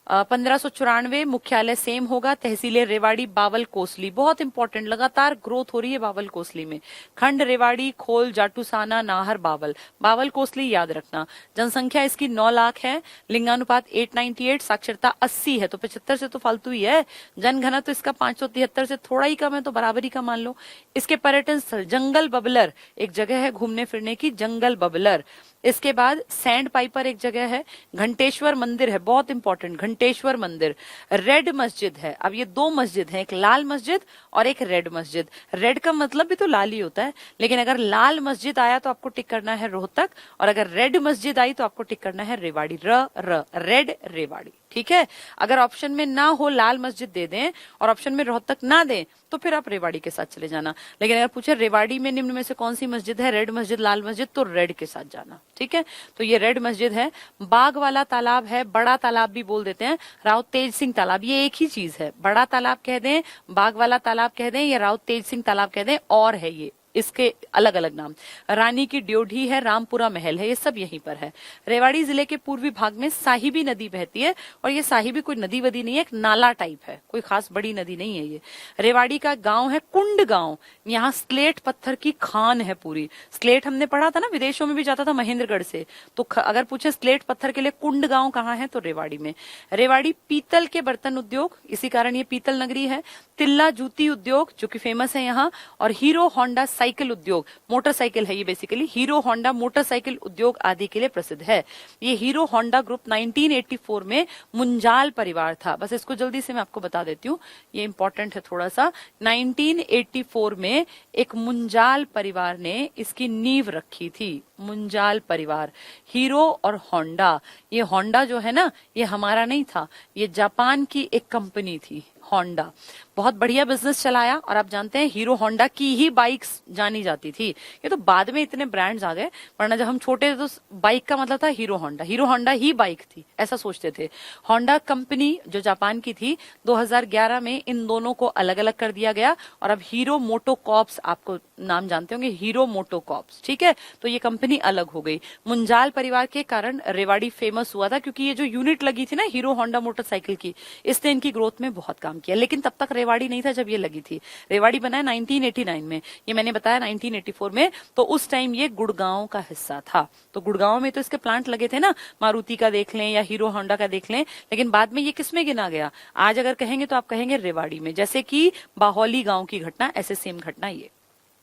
1594 मुख्यालय सेम होगा, तहसीलें रेवाड़ी, बावल, कोसली। बहुत इंपॉर्टेंट, लगातार ग्रोथ हो रही है बावल कोसली में। खंड रेवाड़ी, खोल, जाटूसाना, नाहर, बावल। बावल कोसली याद रखना। जनसंख्या इसकी 9 लाख है, लिंगानुपात 898, साक्षरता 80 है, तो 75 से तो फालतू ही है। जनघनत्व इसका 573 से थोड़ा ही कम है, तो बराबरी का मान लो। इसके पर्यटन स्थल जंगल बबलर एक जगह है घूमने फिरने की, जंगल बबलर। इसके बाद सैंड पाइपर एक जगह है, घंटेश्वर मंदिर है, बहुत इंपॉर्टेंट, घंटेश्वर मंदिर। रेड मस्जिद है। अब ये 2 मस्जिद है, एक लाल मस्जिद और एक रेड मस्जिद। रेड का मतलब भी तो लाल ही होता है, लेकिन अगर लाल मस्जिद आया तो आपको टिक करना है रोहतक, और अगर रेड मस्जिद आई तो आपको टिक करना है रेवाड़ी, रेड रेवाड़ी। ठीक है, अगर ऑप्शन में ना हो लाल मस्जिद दे दें और ऑप्शन में रोहतक ना दें तो फिर आप रेवाड़ी के साथ चले जाना। लेकिन अगर पूछे रेवाड़ी में निम्न में से कौन सी मस्जिद है, रेड मस्जिद, लाल मस्जिद, तो रेड के साथ जाना। ठीक है, तो ये रेड मस्जिद है। बाग वाला तालाब है, बड़ा तालाब भी बोल देते हैं, राव तेज सिंह तालाब, ये एक ही चीज है। बड़ा तालाब कह दें, बाग वाला तालाब कह दें, या राव तेज सिंह तालाब कह दें, और है ये इसके अलग अलग नाम। रानी की ड्योढ़ी है, रामपुरा महल है, ये सब यहीं पर है। रेवाड़ी जिले के पूर्वी भाग में साहिबी नदी बहती है, और ये साहिबी कोई नदी वदी नहीं है, एक नाला टाइप है, कोई खास बड़ी नदी नहीं है ये। रेवाड़ी का गांव है कुंड गांव, यहाँ स्लेट पत्थर की खान है पूरी। स्लेट हमने पढ़ा था ना, विदेशों में भी जाता था महेंद्रगढ़ से, तो अगर पूछे स्लेट पत्थर के लिए कुंड गांव कहाँ है, तो रेवाड़ी में। रेवाड़ी पीतल के बर्तन उद्योग, इसी कारण ये पीतल नगरी है। तिल्ला जूती उद्योग जो कि फेमस है यहाँ, और हीरो होंडा साइकिल उद्योग, मोटरसाइकिल है ये बेसिकली, हीरो होंडा मोटरसाइकिल उद्योग आदि के लिए प्रसिद्ध है। ये हीरो होंडा ग्रुप 1984 में मुंजाल परिवार था। बस इसको जल्दी से मैं आपको बता देती हूँ, ये इंपॉर्टेंट है थोड़ा सा। 1984 में एक मुंजाल परिवार ने इसकी नींव रखी थी। मुंजाल परिवार, हीरो और होंडा। ये होंडा जो है ना, ये हमारा नहीं था, ये जापान की एक कंपनी थी होंडा। बहुत बढ़िया बिजनेस चलाया, और आप जानते हैं हीरो होंडा की ही बाइक्स जानी जाती थी। ये तो बाद में इतने ब्रांड्स आ गए, वरना जब हम छोटे थे तो बाइक का मतलब था हीरो होंडा, हीरो होंडा ही बाइक थी, ऐसा सोचते थे। होंडा कंपनी जो जापान की थी, 2011 में इन दोनों को अलग अलग कर दिया गया, और अब हीरो मोटो कॉर्प्स, आपको नाम जानते होंगे, हीरो मोटो कॉर्प्स, ठीक है। तो ये कंपनी अलग हो गई। मुंजाल परिवार के कारण रेवाड़ी फेमस हुआ था, क्योंकि ये जो यूनिट लगी थी ना हीरो होंडा मोटरसाइकिल की, इसने इनकी ग्रोथ में बहुत काम किया। लेकिन तब तक रेवाड़ी नहीं था जब ये लगी थी। रेवाड़ी बना है 1989 में, ये मैंने बताया 1984 में, तो उस टाइम ये गुड़गांव का हिस्सा था। तो गुड़गांव में तो इसके प्लांट लगे थे ना, मारुति का देख लें या हीरो होंडा का देख लें, लेकिन बाद में ये किसमें गिना गया? आज अगर कहेंगे तो आप कहेंगे रेवाड़ी में, जैसे कि बाहोली गांव की घटना, ऐसे सेम घटना ये।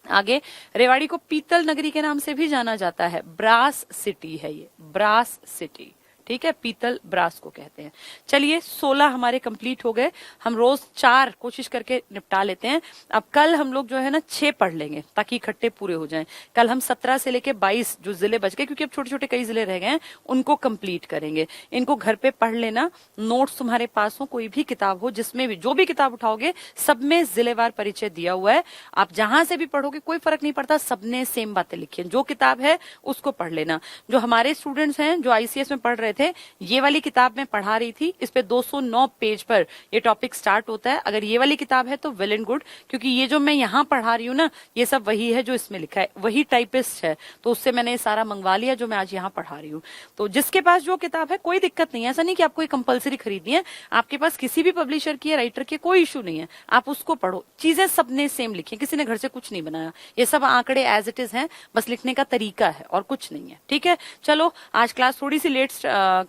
आगे, रेवाड़ी को पीतल नगरी के नाम से भी जाना जाता है, ब्रास सिटी है ये, ब्रास सिटी, ठीक है, पीतल ब्रास को कहते हैं। चलिए 16 हमारे कंप्लीट हो गए, हम रोज 4 कोशिश करके निपटा लेते हैं। अब कल हम लोग जो है ना 6 पढ़ लेंगे, ताकि इकट्ठे पूरे हो जाएं। कल हम 17 से लेके 22 जो जिले बच गए, क्योंकि अब छोटे छोटे कई जिले रह गए हैं, उनको कंप्लीट करेंगे। इनको घर पे पढ़ लेना, नोट्स तुम्हारे पास हो, कोई भी किताब हो, जिसमें भी जो भी किताब उठाओगे सब में जिलेवार परिचय दिया हुआ है। आप जहां से भी पढ़ोगे कोई फर्क नहीं पड़ता, सबने सेम बातें लिखी है। जो किताब है उसको पढ़ लेना। जो हमारे स्टूडेंट्स हैं जो आईसीएस में पढ़ रहे थे, ये वाली किताब मैं पढ़ा रही थी, इस पे 209 पेज पर ये टॉपिक स्टार्ट होता है। अगर ये वाली किताब है तो वेल एंड गुड, क्योंकि ये जो मैं यहाँ पढ़ा रही हूँ ना, ये सब वही है जो इसमें लिखा है, वही टाइपिस्ट है, तो उससे मैंने सारा मंगवा लिया जो मैं आज यहाँ पढ़ा रही हूँ। तो जिसके पास जो किताब है कोई दिक्कत नहीं है, ऐसा नहीं कि आपको कंपलसरी खरीदनी है। आपके पास किसी भी पब्लिशर की, राइटर की, कोई इशू नहीं है, आप उसको पढ़ो। चीजें सबने सेम लिखी, किसी ने घर से कुछ नहीं बनाया, ये सब आंकड़े एज इट इज हैं, बस लिखने का तरीका है और कुछ नहीं है, ठीक है। चलो, आज क्लास थोड़ी सी लेट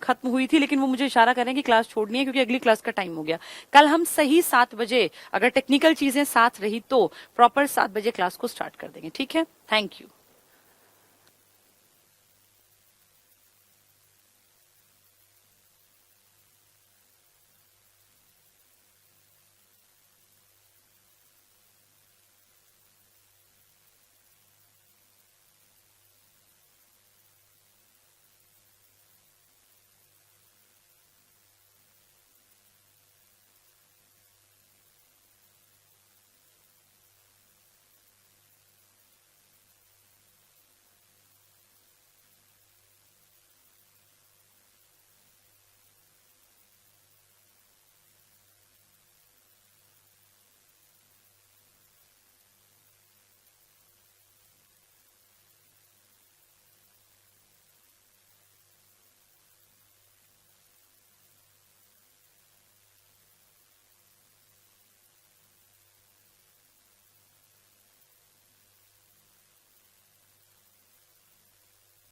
खत्म हुई थी, लेकिन वो मुझे इशारा कर रहे हैं कि क्लास छोड़नी है, क्योंकि अगली क्लास का टाइम हो गया। कल हम सही 7 बजे, अगर टेक्निकल चीजें साथ रही तो प्रॉपर 7 बजे क्लास को स्टार्ट कर देंगे, ठीक है। Thank you.